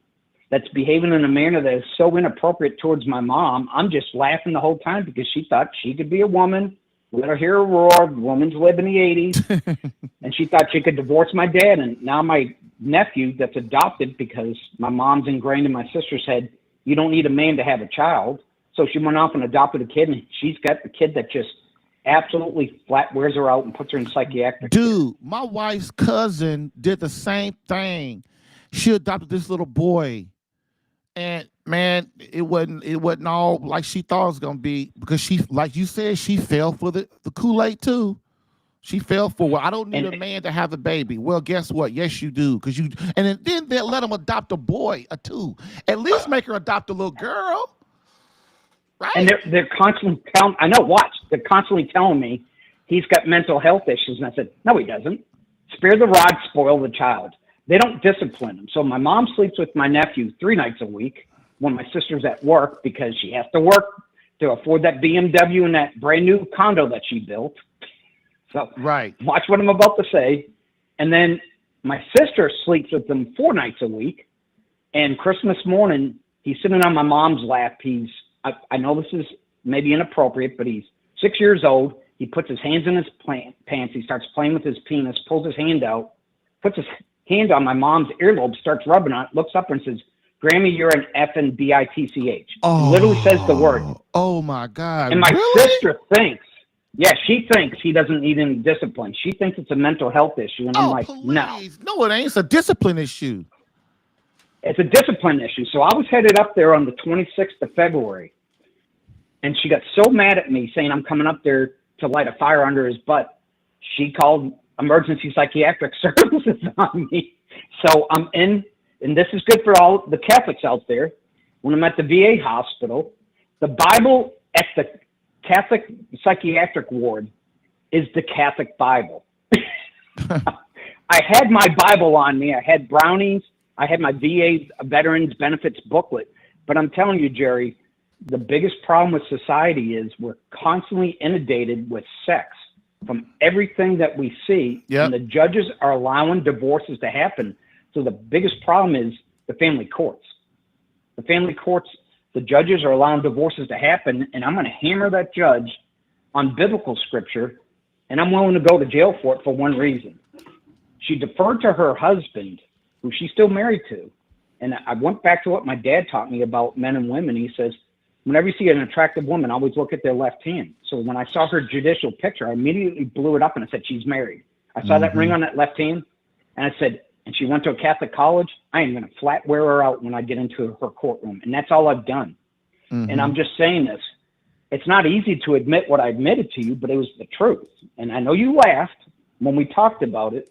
that's behaving in a manner that is so inappropriate towards my mom. I'm just laughing the whole time because she thought she could be a woman. Let her hear a roar. Woman's live in the 80s. And she thought she could divorce my dad. And now my nephew that's adopted, because my mom's ingrained in my sister's head, you don't need a man to have a child. So she went off and adopted a kid, and she's got the kid that just absolutely flat wears her out and puts her in psychiatric care. Dude, my wife's cousin did the same thing. She adopted this little boy. And man, it wasn't all like she thought it was gonna be, because she, like you said, she fell for the Kool-Aid too. She fell for, well, I don't need a man to have a baby. Well, guess what? Yes, you do, because you. And then they let them adopt a boy or two. At least make her adopt a little girl, right? And they're constantly telling. I know. Watch. They're constantly telling me he's got mental health issues, and I said, no, he doesn't. Spare the rod, spoil the child. They don't discipline him. So my mom sleeps with my nephew 3 nights a week when my sister's at work, because she has to work to afford that BMW and that brand new condo that she built. So right. Watch what I'm about to say. And then my sister sleeps with them 4 nights a week. And Christmas morning, he's sitting on my mom's lap. I know this is maybe inappropriate, but he's 6 years old. He puts his hands in his pants. He starts playing with his penis, pulls his hand out, puts his hand on my mom's earlobe, starts rubbing on it, looks up and says, "Grammy, you're an effing bitch." Oh, literally says the word. Oh my God. And my really? sister thinks, she thinks he doesn't need any discipline. She thinks it's a mental health issue. And I'm like, please. No, it ain't. It's a discipline issue. It's a discipline issue. So I was headed up there on the 26th of February. And she got so mad at me saying I'm coming up there to light a fire under his butt. She called emergency psychiatric services on me. So I'm in, and this is good for all the Catholics out there. When I'm at the VA hospital, the Bible at the Catholic psychiatric ward is the Catholic Bible. I had my Bible on me. I had brownies. I had my VA Veterans Benefits booklet. But I'm telling you, Jerry, the biggest problem with society is we're constantly inundated with sex from everything that we see. Yep. And the judges are allowing divorces to happen. So the biggest problem is the family courts. The the judges are allowing divorces to happen, and I'm going to hammer that judge on biblical scripture, and I'm willing to go to jail for it for one reason. She deferred to her husband, who she's still married to. And I went back to what my dad taught me about men and women. He says, whenever you see an attractive woman, always look at their left hand. So when I saw her judicial picture, I immediately blew it up and I said, she's married. I saw that ring on that left hand, and I said, and she went to a Catholic college, I am going to flat wear her out when I get into her courtroom. And that's all I've done. And I'm just saying this. It's not easy to admit what I admitted to you, but it was the truth. And I know you laughed when we talked about it,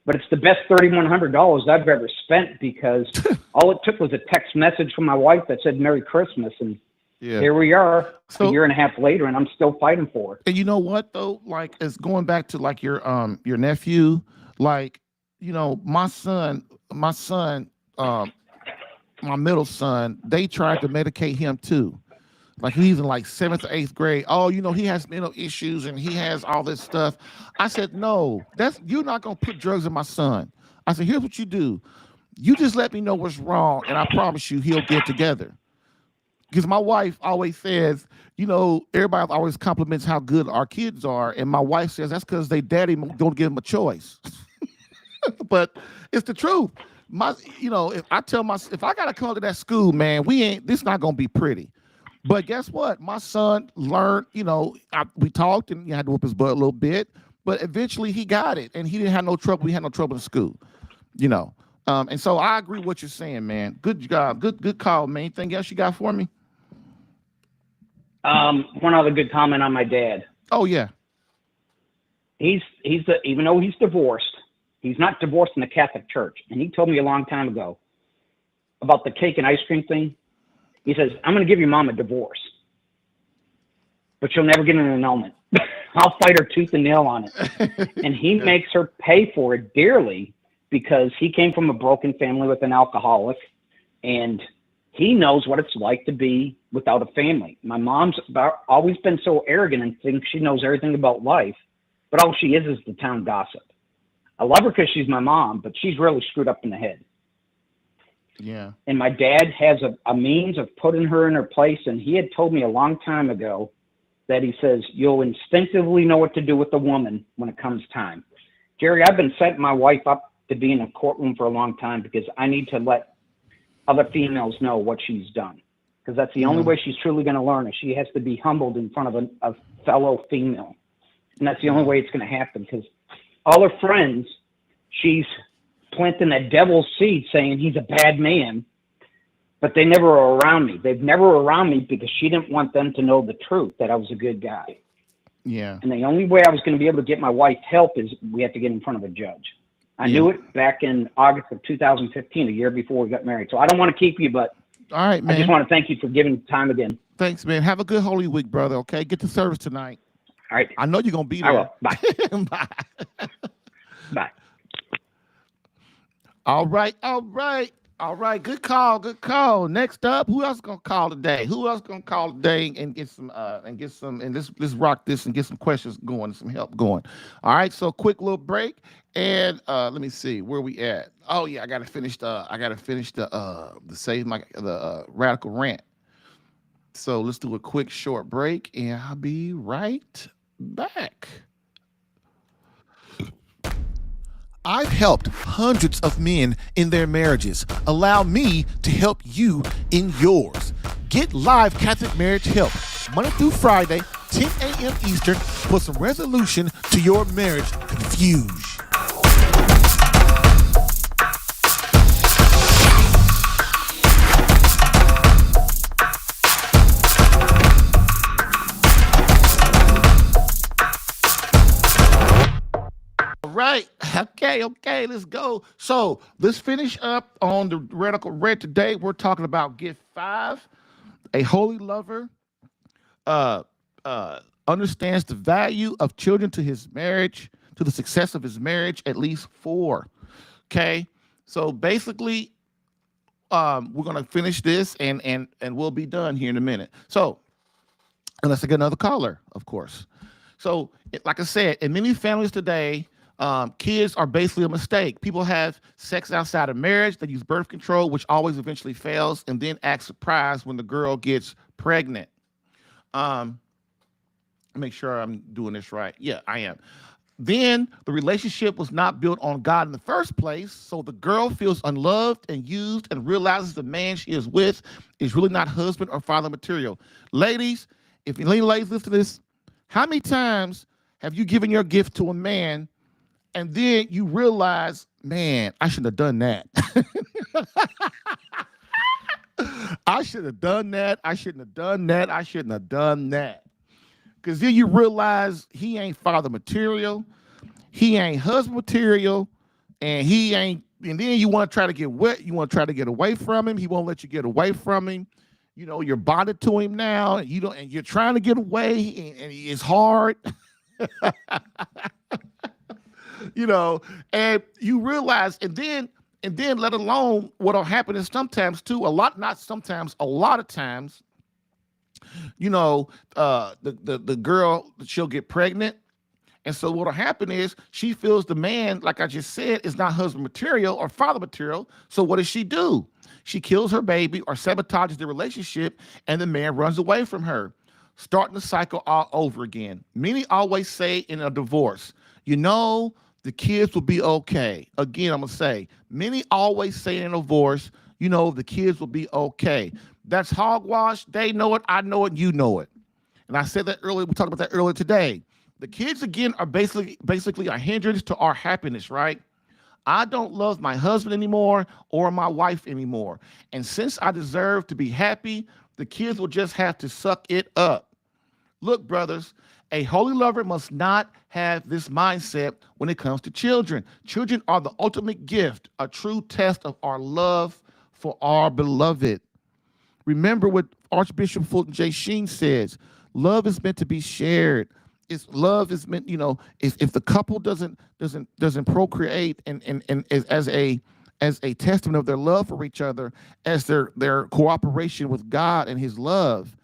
but it's the best $3,100 I've ever spent, because all it took was a text message from my wife that said Merry Christmas. And here we are a year and a half later, and I'm still fighting for it. And you know what, though? Like, it's going back to like your nephew, like, you know, my middle son, they tried to medicate him too. Like, he's in like 7th or 8th grade. Oh, you know, he has mental issues and he has all this stuff. I said, no, you're not going to put drugs in my son. I said, here's what you do. You just let me know what's wrong, and I promise you he'll get together. Because my wife always says, you know, everybody always compliments how good our kids are. And my wife says that's because they daddy don't give them a choice. But it's the truth. If I gotta come to that school, man, this not gonna be pretty. But guess what? My son learned, you know, we talked and you had to whoop his butt a little bit, but eventually he got it and he didn't have no trouble. We had no trouble in school, you know. And so I agree with what you're saying, man. Good job. Good call, man. Anything else you got for me? One other good comment on my dad. Oh yeah. Even though he's divorced, he's not divorced in the Catholic Church. And he told me a long time ago about the cake and ice cream thing. He says, I'm going to give your mom a divorce, but she'll never get an annulment. I'll fight her tooth and nail on it. And he makes her pay for it dearly, because he came from a broken family with an alcoholic, and he knows what it's like to be without a family. My mom's always been so arrogant and thinks she knows everything about life, but all she is the town gossip. I love her because she's my mom, but she's really screwed up in the head. Yeah. And my dad has a means of putting her in her place, and he had told me a long time ago that he says, you'll instinctively know what to do with a woman when it comes time. Jerry, I've been setting my wife up to be in a courtroom for a long time, because I need to let other females know what she's done, because that's the only way she's truly going to learn, is she has to be humbled in front of a fellow female. And that's the only way it's going to happen, because all her friends, she's planting that devil's seed saying he's a bad man, but they never were around me. They've never were around me because she didn't want them to know the truth, that I was a good guy. Yeah. And the only way I was going to be able to get my wife help is we have to get in front of a judge. I knew it back in August of 2015, a year before we got married. So I don't want to keep you, but all right, man. I just want to thank you for giving time again. Thanks, man. Have a good Holy Week, brother. Okay, get to service tonight. All right. I know you're gonna be there. I will. Bye. Bye. Bye. All right. Good call. Next up, who else gonna call today? And get some and let's rock this and get some questions going, some help going. All right, so quick little break, and let me see where we at. Oh yeah, I gotta finish the radical rant. So let's do a quick short break, and I'll be right back. I've helped hundreds of men in their marriages. Allow me to help you in yours. Get live Catholic marriage help Monday through Friday, 10 a.m. Eastern, for some resolution to your marriage confusion. Right. Okay, let's go. So let's finish up on the radical red today. We're talking about gift 5. A holy lover understands the value of children to his marriage, to the success of his marriage, at least 4. Okay. So basically, we're gonna finish this and we'll be done here in a minute. So unless I get another caller, of course. So like I said, in many families today, Kids are basically a mistake. People have sex outside of marriage. They use birth control, which always eventually fails, and then act surprised when the girl gets pregnant. Um, make sure I'm doing this right. Yeah, I am. Then the relationship was not built on God in the first place, so the girl feels unloved and used and realizes the man she is with is really not husband or father material. Ladies, if any ladies listen to this, how many times have you given your gift to a man and then you realize, man, I shouldn't have done that. I should have done that. I shouldn't have done that. I shouldn't have done that. Because then you realize he ain't father material, he ain't husband material, and he ain't, and then you want to try to get wet, you want to try to get away from him. He won't let you get away from him. You know, you're bonded to him now, and you don't, and you're trying to get away, and it's hard. You know, and you realize, and then let alone what'll happen is sometimes too, a lot of times, you know, the girl, she'll get pregnant. And so what'll happen is she feels the man, like I just said, is not husband material or father material. So what does she do? She kills her baby or sabotages the relationship, and the man runs away from her, starting the cycle all over again. Many always say in a divorce, you know, the kids will be okay. Again, I'm going to say, many always say in a divorce, you know, the kids will be okay. That's hogwash. They know it. I know it. You know it. And I said that earlier. We talked about that earlier today. The kids, again, are basically a hindrance to our happiness, right? I don't love my husband anymore or my wife anymore. And since I deserve to be happy, the kids will just have to suck it up. Look, brothers, a holy lover must not have this mindset when it comes to children. Children are the ultimate gift, a true test of our love for our beloved. Remember what Archbishop Fulton J. Sheen says, love is meant to be shared. Love is meant, you know, if the couple doesn't procreate and as a testament of their love for each other, as their cooperation with God and his love,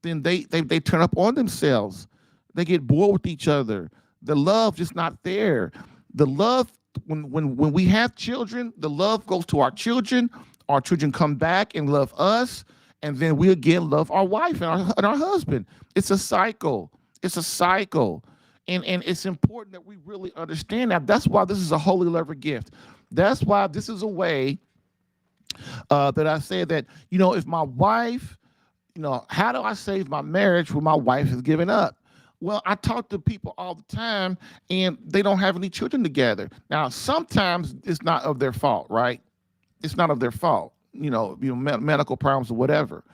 then they turn up on themselves. They get bored with each other. The love just not there. The love, when we have children, the love goes to our children. Our children come back and love us, and then we again love our wife and our husband. It's a cycle. It's a cycle. And it's important that we really understand that. That's why this is a holy lover gift. That's why this is a way that I say that, you know, if my wife, you know, how do I save my marriage when my wife has given up? Well, I talk to people all the time, and they don't have any children together. Now, sometimes it's not of their fault, right? It's not of their fault, you know, medical problems or whatever.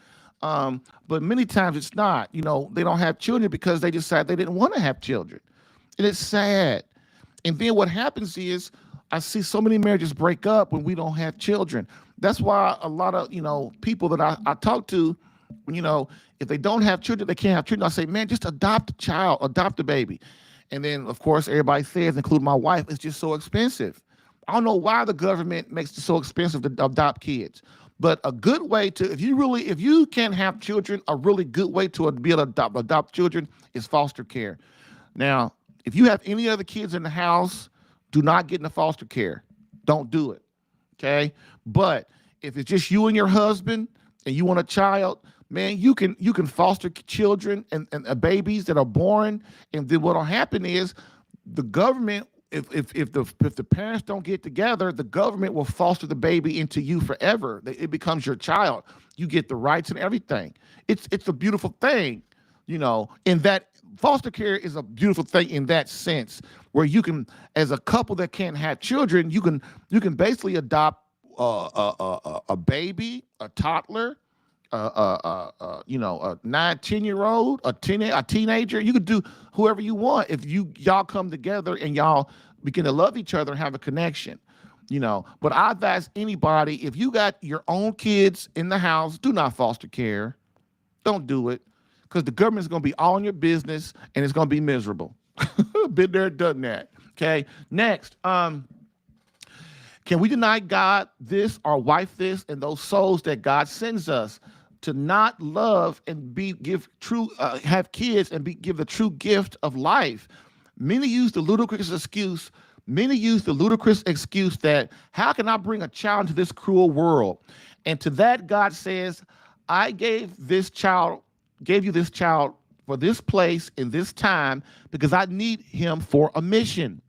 But many times it's not. You know, they don't have children because they decide they didn't want to have children. And it's sad. And then what happens is I see so many marriages break up when we don't have children. That's why a lot of, you know, people that I talk to, you know, if they don't have children, they can't have children. I say, man, just adopt a child, adopt a baby. And then, of course, everybody says, including my wife, it's just so expensive. I don't know why the government makes it so expensive to adopt kids. But a good way to, if you can't have children, a really good way to be able to adopt children is foster care. Now, if you have any other kids in the house, do not get into foster care. Don't do it. Okay? But if it's just you and your husband and you want a child, man, you can foster children and babies that are born, and then what'll happen is the government, if the parents don't get together, the government will foster the baby into you forever. It becomes your child. You get the rights and everything. It's a beautiful thing, you know. In that, foster care is a beautiful thing in that sense, where you can, as a couple that can't have children, you can basically adopt a baby, a toddler, you know, a 9-10-year-old, a teenager. You could do whoever you want if y'all come together and y'all begin to love each other and have a connection, you know. But I advise anybody, if you got your own kids in the house, do not foster care. Don't do it, because the government's going to be all in your business and it's going to be miserable. Been there, done that. Okay. Next, can we deny God this, our wife this, and those souls that God sends us to not love and have kids and give the true gift of life? Many use the ludicrous excuse, Many use the ludicrous excuse that, how can I bring a child into this cruel world? And to that, God says, I gave you this child for this place in this time because I need him for a mission.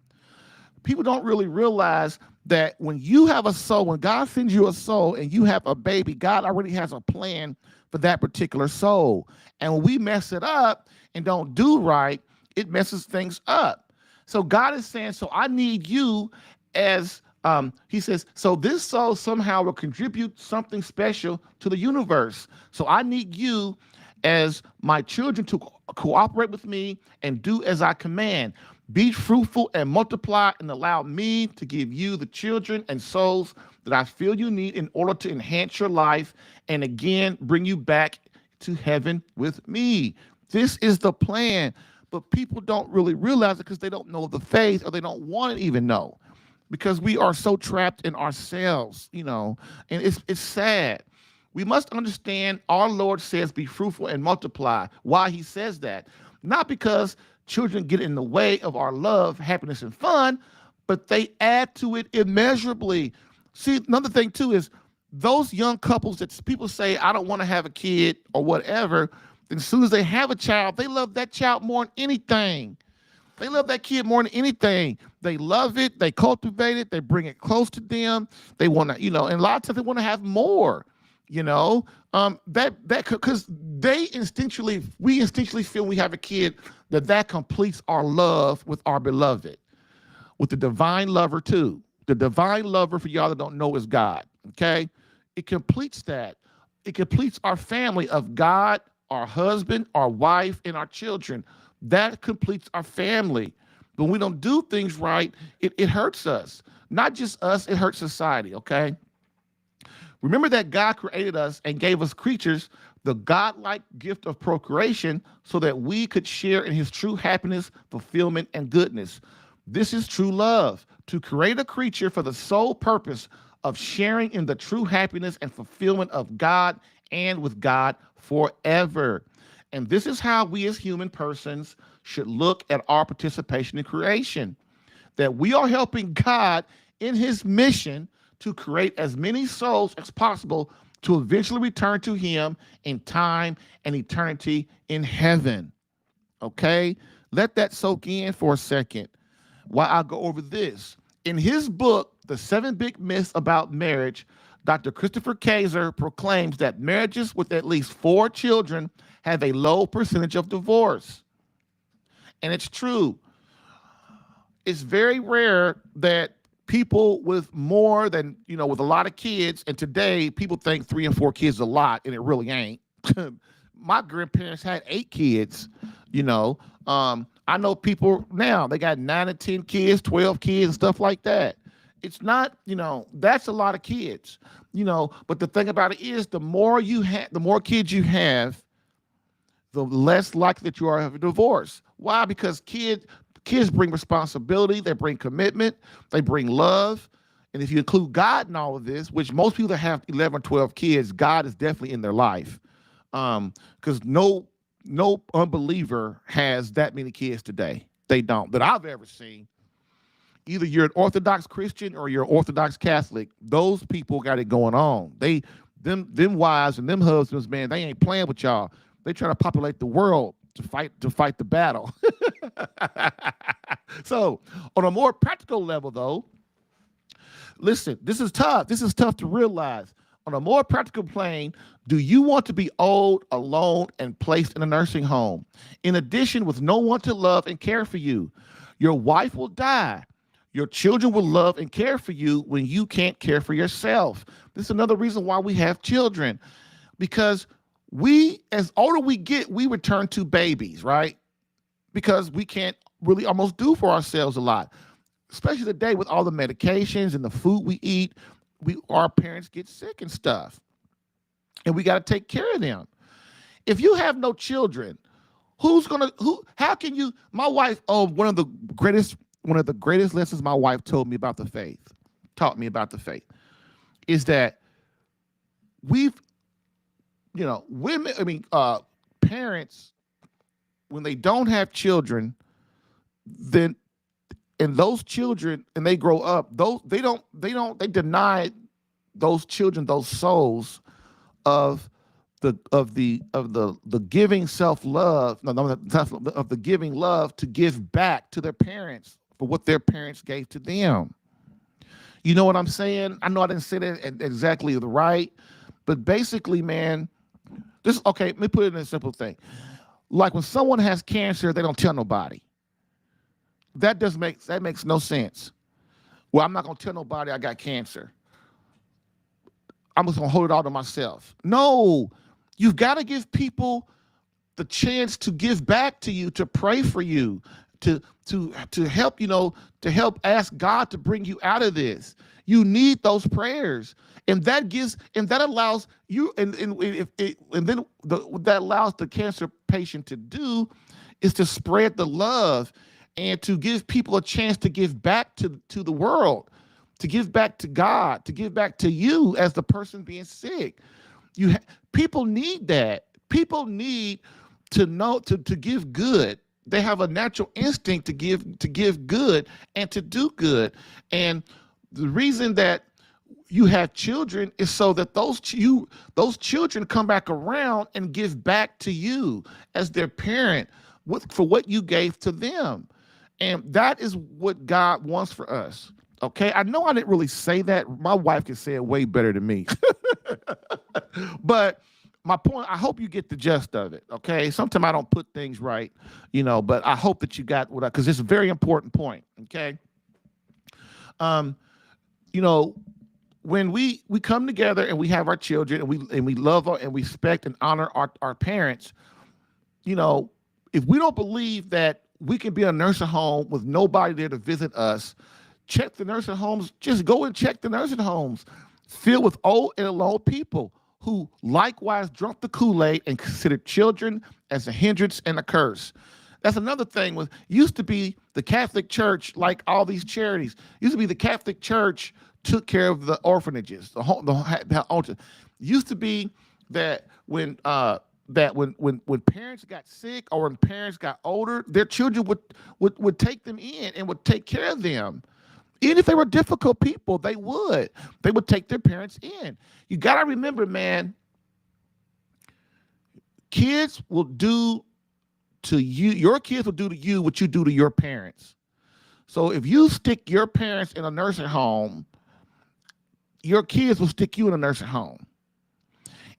People don't really realize that when you have a soul, when God sends you a soul and you have a baby, God already has a plan for that particular soul. And when we mess it up and don't do right, it messes things up. So God is saying, so I need you as, he says, so this soul somehow will contribute something special to the universe. So I need you as my children to cooperate with me and do as I command. Be fruitful and multiply and allow me to give you the children and souls that I feel you need in order to enhance your life and again, bring you back to heaven with me. This is the plan. But people don't really realize it because they don't know the faith or they don't want to even know because we are so trapped in ourselves, and it's sad. We must understand our Lord says, be fruitful and multiply. Why he says that? Not because children get in the way of our love, happiness, and fun, but they add to it immeasurably. See, another thing too is those young couples that people say, I don't want to have a kid or whatever, then as soon as they have a child, they love that child more than anything. They love that kid more than anything. They love it. They cultivate it. They bring it close to them. They want to, and a lot of times they want to have more, because we instinctually feel we have a kid that completes our love with our beloved, with the divine lover too. The divine lover, for y'all that don't know, is God. Okay. It completes that. It completes our family of God, our husband, our wife, and our children. That completes our family. When we don't do things right, it hurts us. Not just us, it hurts society, okay? Remember that God created us and gave us creatures the godlike gift of procreation so that we could share in his true happiness, fulfillment, and goodness. This is true love, to create a creature for the sole purpose of sharing in the true happiness and fulfillment of God and with God forever. And this is how we as human persons should look at our participation in creation, that we are helping God in his mission to create as many souls as possible to eventually return to him in time and eternity in heaven. Okay? Let that soak in for a second while I go over this. In his book, The 7 Big Myths About Marriage, Dr. Christopher Kaiser proclaims that marriages with at least 4 children have a low percentage of divorce. And it's true. It's very rare that people with more than, with a lot of kids, and today people think 3 and 4 kids is a lot, and it really ain't. My grandparents had 8 kids, I know people now, they got 9 and 10 kids, 12 kids, and stuff like that. It's not, that's a lot of kids, but the thing about it is the more kids you have, the less likely that you are to have a divorce. Why? Because kids bring responsibility, they bring commitment, they bring love. And if you include God in all of this, which most people that have 11 or 12 kids, God is definitely in their life. Because no unbeliever has that many kids today. They don't, that I've ever seen. Either you're an Orthodox Christian or you're an Orthodox Catholic. Those people got it going on. Them wives and them husbands, man, they ain't playing with y'all. They trying to populate the world to fight the battle. So on a more practical level, though, listen, this is tough. This is tough to realize. On a more practical plane, do you want to be old, alone, and placed in a nursing home? In addition, with no one to love and care for you, your wife will die. Your children will love and care for you when you can't care for yourself. This is another reason why we have children, because as older we get, we return to babies, right? Because we can't really almost do for ourselves a lot, especially today with all the medications and the food we eat. Our parents get sick and stuff, and we got to take care of them. If you have no children, how can you? My wife, one of the greatest lessons my wife taught me about the faith, is that parents, when they don't have children, then and those children, and they grow up, they deny those children, those souls of the giving self-love, of the giving love to give back to their parents for what their parents gave to them. You know what I'm saying? I know I didn't say that exactly right, but basically, man, okay, let me put it in a simple thing. Like when someone has cancer, they don't tell nobody. That makes no sense. Well, I'm not gonna tell nobody I got cancer. I'm just gonna hold it all to myself. No, you've got to give people the chance to give back to you, to pray for you, to help, to help ask God to bring you out of this. You need those prayers, and that allows you, that allows the cancer patient to do is to spread the love and to give people a chance to give back to the world, to give back to God, to give back to you as the person being sick. People need that. People need to know to give good. They have a natural instinct to give good and to do good. And the reason that you have children is so that those children come back around and give back to you as their parent for what you gave to them. And that is what God wants for us. Okay, I know I didn't really say that. My wife can say it way better than me. But my point, I hope you get the gist of it. Okay, sometimes I don't put things right, but I hope that you got because it's a very important point. Okay, when we come together and we have our children and we love and respect and honor our parents, if we don't believe that we can be in a nursing home with nobody there to visit us, check the nursing homes. Just go and check the nursing homes filled with old and alone people who likewise drunk the Kool-Aid and considered children as a hindrance and a curse. That's another thing. Used to be the Catholic Church, like all these charities, used to be the Catholic Church took care of the orphanages. Used to be that when parents got sick or when parents got older, their children would take them in and would take care of them. Even if they were difficult people, they would take their parents in. You got to remember, man, kids will do to you, your kids will do to you what you do to your parents. So if you stick your parents in a nursing home, your kids will stick you in a nursing home.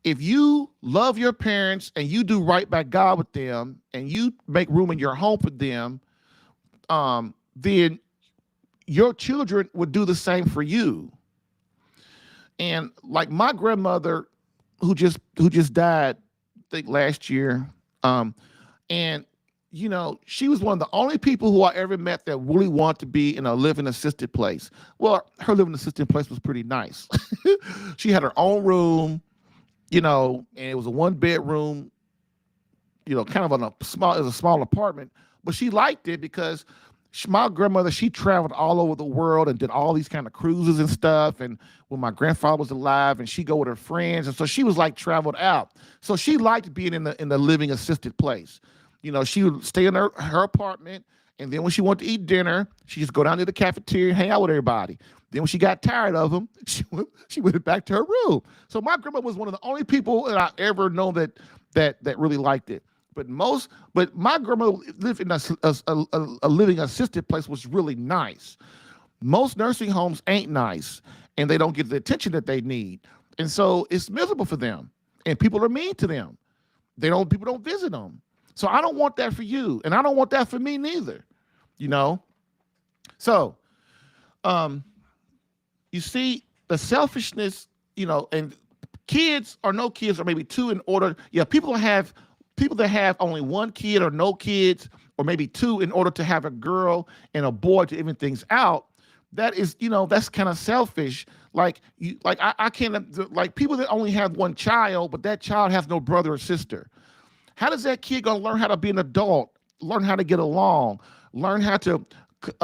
If you love your parents and you do right by God with them and you make room in your home for them, then your children would do the same for you. And like my grandmother, who just died, I think last year, and she was one of the only people who I ever met that really wanted to be in a living assisted place. Well, her living assisted place was pretty nice. She had her own room, and it was a 1-bedroom, kind of it was a small apartment, but she liked it because my grandmother, she traveled all over the world and did all these kind of cruises and stuff. And when my grandfather was alive, and she'd go with her friends. And so she was like traveled out. So she liked being in the living assisted place. She would stay in her apartment. And then when she wanted to eat dinner, she just go down to the cafeteria and hang out with everybody. Then when she got tired of them, she went back to her room. So my grandma was one of the only people that I ever known that really liked it. But my grandma lived in a living assisted place, was really nice. Most nursing homes ain't nice, and they don't get the attention that they need. And so it's miserable for them, and people are mean to them. People don't visit them. So I don't want that for you, and I don't want that for me neither, So, you see the selfishness, and kids or no kids, or maybe two in order. Yeah, people that have only one kid or no kids, or maybe two in order to have a girl and a boy to even things out. That is, that's kind of selfish. I can't, like people that only have one child, but that child has no brother or sister. How does that kid gonna learn how to be an adult, learn how to get along, learn how to, get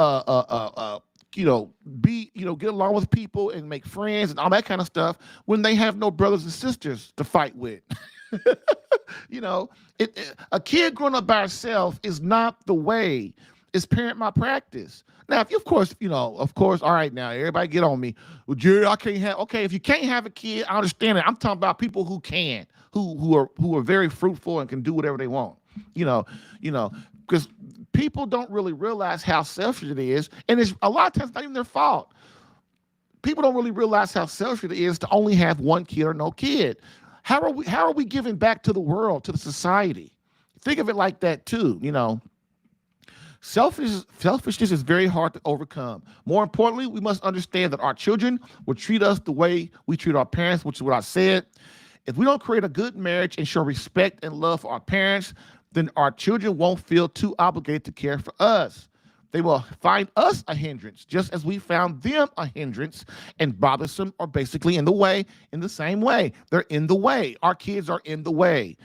along with people and make friends and all that kind of stuff when they have no brothers and sisters to fight with? A kid growing up by herself is not the way. is parent my practice. Now, if you, of course, all right, now everybody get on me. Well, Jerry, I can't have. Okay, if you can't have a kid, I understand it. I'm talking about people who can, who are very fruitful and can do whatever they want. Because people don't really realize how selfish it is, and it's a lot of times not even their fault. People don't really realize how selfish it is to only have one kid or no kid. How are we giving back to the world, to the society? Think of it like that too. Selfishness is very hard to overcome. More importantly, we must understand that our children will treat us the way we treat our parents, which is what I said. If we don't create a good marriage and show respect and love for our parents, then our children won't feel too obligated to care for us. They will find us a hindrance, just as we found them a hindrance and bothersome, or basically in the way, in the same way. They're in the way. Our kids are in the way.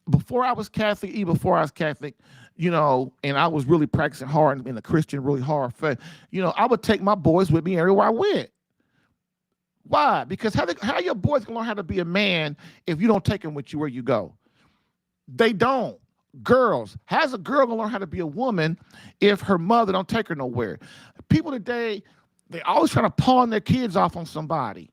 Before I was Catholic, and I was really practicing hard in the Christian, really hard faith, I would take my boys with me everywhere I went. Why? Because how are your boys gonna learn how to be a man if you don't take them with you where you go? They don't. Girls, how's a girl gonna learn how to be a woman if her mother don't take her nowhere? People today, they always trying to pawn their kids off on somebody.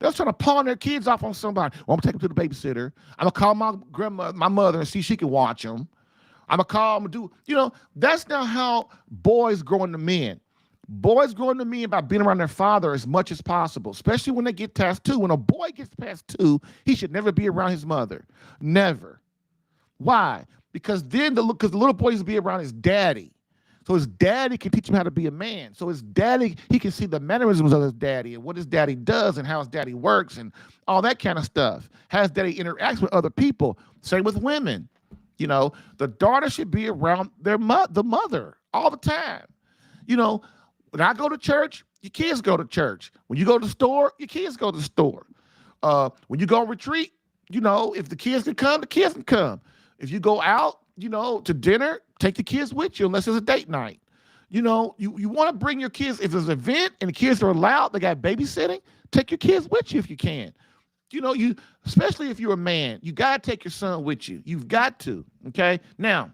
They're trying to pawn their kids off on somebody. Well, I'm gonna take them to the babysitter. I'm gonna call my grandma, my mother, and see if she can watch them. I'm gonna call them and that's not how boys grow into men. Boys grow into men by being around their father as much as possible, especially when they get past 2. When a boy gets past 2, he should never be around his mother. Never. Why? Because then the little boy needs to be around his daddy. So his daddy can teach him how to be a man. So his daddy, he can see the mannerisms of his daddy and what his daddy does and how his daddy works and all that kind of stuff. How his daddy interacts with other people. Same with women. The daughter should be around the mother all the time. When I go to church, your kids go to church. When you go to the store, your kids go to the store. When you go on retreat, if the kids can come, the kids can come. If you go out, to dinner, take the kids with you unless it's a date night. You want to bring your kids. If there's an event and the kids are allowed, they got babysitting, take your kids with you if you can. Especially if you're a man, you got to take your son with you. You've got to, okay? Now,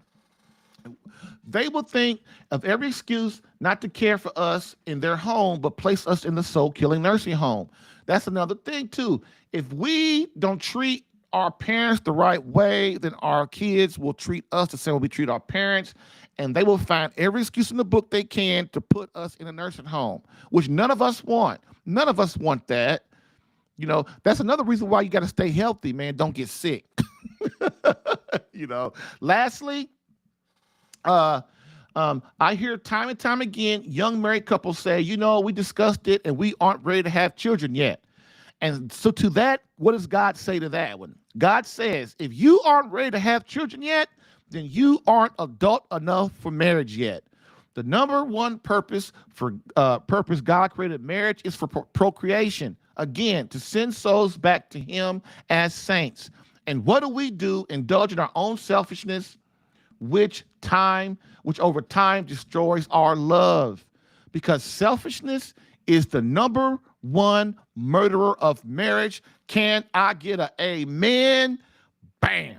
they will think of every excuse not to care for us in their home, but place us in the soul-killing nursing home. That's another thing, too. If we don't treat our parents the right way, then our kids will treat us the same way we treat our parents, and they will find every excuse in the book they can to put us in a nursing home, which none of us want. None of us want that. That's another reason why you got to stay healthy, man. Don't get sick. Lastly, I hear time and time again, young married couples say, we discussed it and we aren't ready to have children yet. And so to that, what does God say to that one? God says, if you aren't ready to have children yet, then you aren't adult enough for marriage yet. The number one purpose God created marriage is for procreation. Again, to send souls back to him as saints. And what do? Indulge in our own selfishness, which over time destroys our love. Because selfishness is the number one murderer of marriage. Can I get an amen? Bam.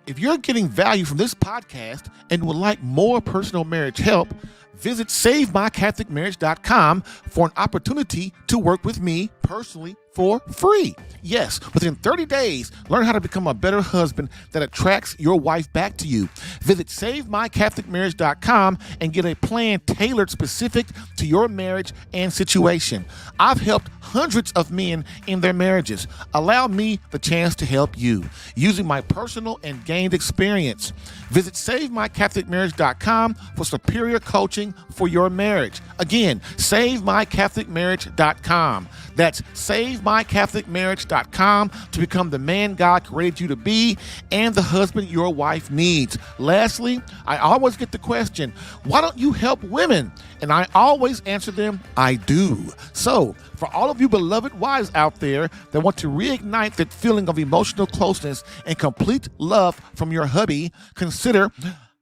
If you're getting value from this podcast and would like more personal marriage help, visit SaveMyCatholicMarriage.com for an opportunity to work with me personally for free. Yes, within 30 days, learn how to become a better husband that attracts your wife back to you. Visit SaveMyCatholicMarriage.com and get a plan tailored specific to your marriage and situation. I've helped hundreds of men in their marriages. Allow me the chance to help you using my personal and gained experience. Visit SaveMyCatholicMarriage.com for superior coaching for your marriage. Again, SaveMyCatholicMarriage.com. That's SaveMyCatholicMarriage.com to become the man God created you to be and the husband your wife needs. Lastly, I always get the question, why don't you help women? And I always answer them, I do. So, for all of you beloved wives out there that want to reignite that feeling of emotional closeness and complete love from your hubby, consider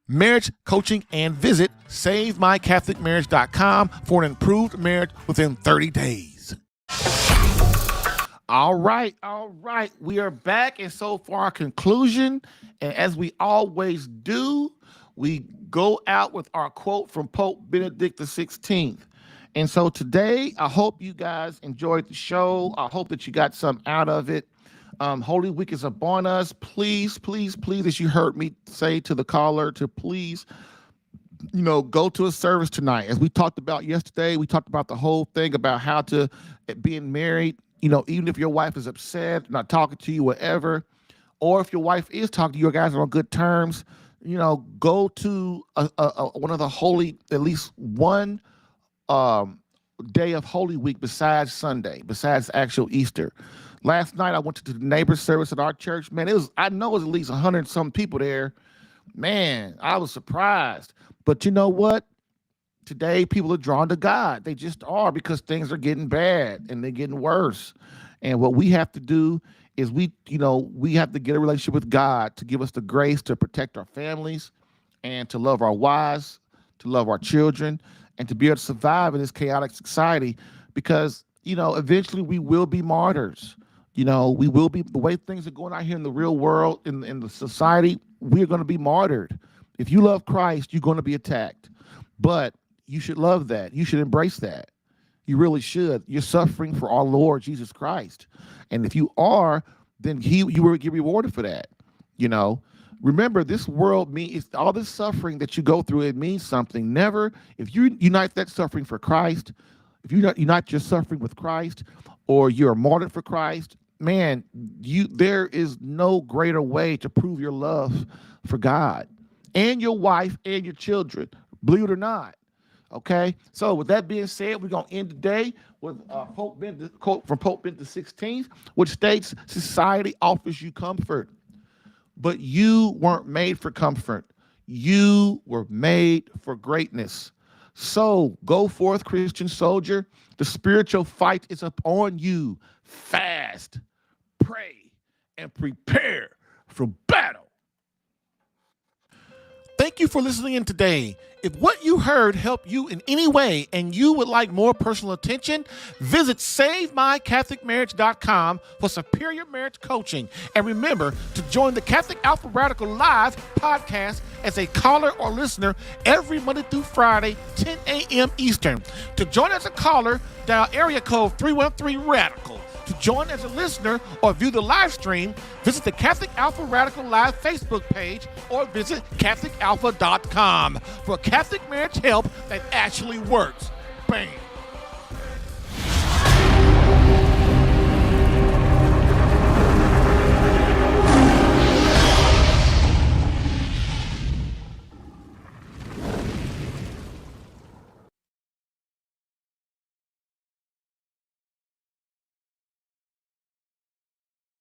marriage coaching, and visit SaveMyCatholicMarriage.com for an improved marriage within 30 days. All right. We are back, and so for our conclusion, and as we always do, we go out with our quote from Pope Benedict XVI. And so today, I hope you guys enjoyed the show. I hope that you got something out of it. Holy Week is upon us. Please, as you heard me say to the caller, to please, go to a service tonight. As we talked about yesterday, we talked about the whole thing about how to being married, even if your wife is upset, not talking to you, whatever, or if your wife is talking to you, you guys are on good terms, go to one of the holy, at least one day of Holy Week besides Sunday, besides actual Easter. Last night I went to the neighbor service at our church. Man, I know it was at least 100 some people there. Man, I was surprised. But you know what? Today people are drawn to God. They just are, because things are getting bad and they're getting worse. And what we have to do is we have to get a relationship with God to give us the grace to protect our families and to love our wives, to love our children, and to be able to survive in this chaotic society, because, eventually we will be martyrs. We will be, the way things are going out here in the real world, in the society, we're going to be martyred. If you love Christ, you're going to be attacked. But you should love that. You should embrace that. You really should. You're suffering for our Lord Jesus Christ. And if you are, then you will get rewarded for that. Remember, this world means all this suffering that you go through, it means something. Never, if you unite that suffering for Christ, if you unite your suffering with Christ, or you're martyred for Christ, man, there is no greater way to prove your love for God and your wife and your children, believe it or not. Okay, so with that being said, we're going to end today with a quote from Pope Benedict XVI, which states, "Society offers you comfort, but you weren't made for comfort. You were made for greatness. So go forth, Christian soldier. The spiritual fight is upon you. Fast, pray, and prepare for battle." Thank you for listening in today. If what you heard helped you in any way and you would like more personal attention, visit SaveMyCatholicMarriage.com for superior marriage coaching. And remember to join the Catholic Alpha Radical Live podcast as a caller or listener every Monday through Friday, 10 a.m. Eastern. To join as a caller, dial area code 313-RADICAL. To join as a listener or view the live stream, visit the Catholic Alpha Radical Live Facebook page or visit CatholicAlpha.com for Catholic marriage help that actually works. Bam.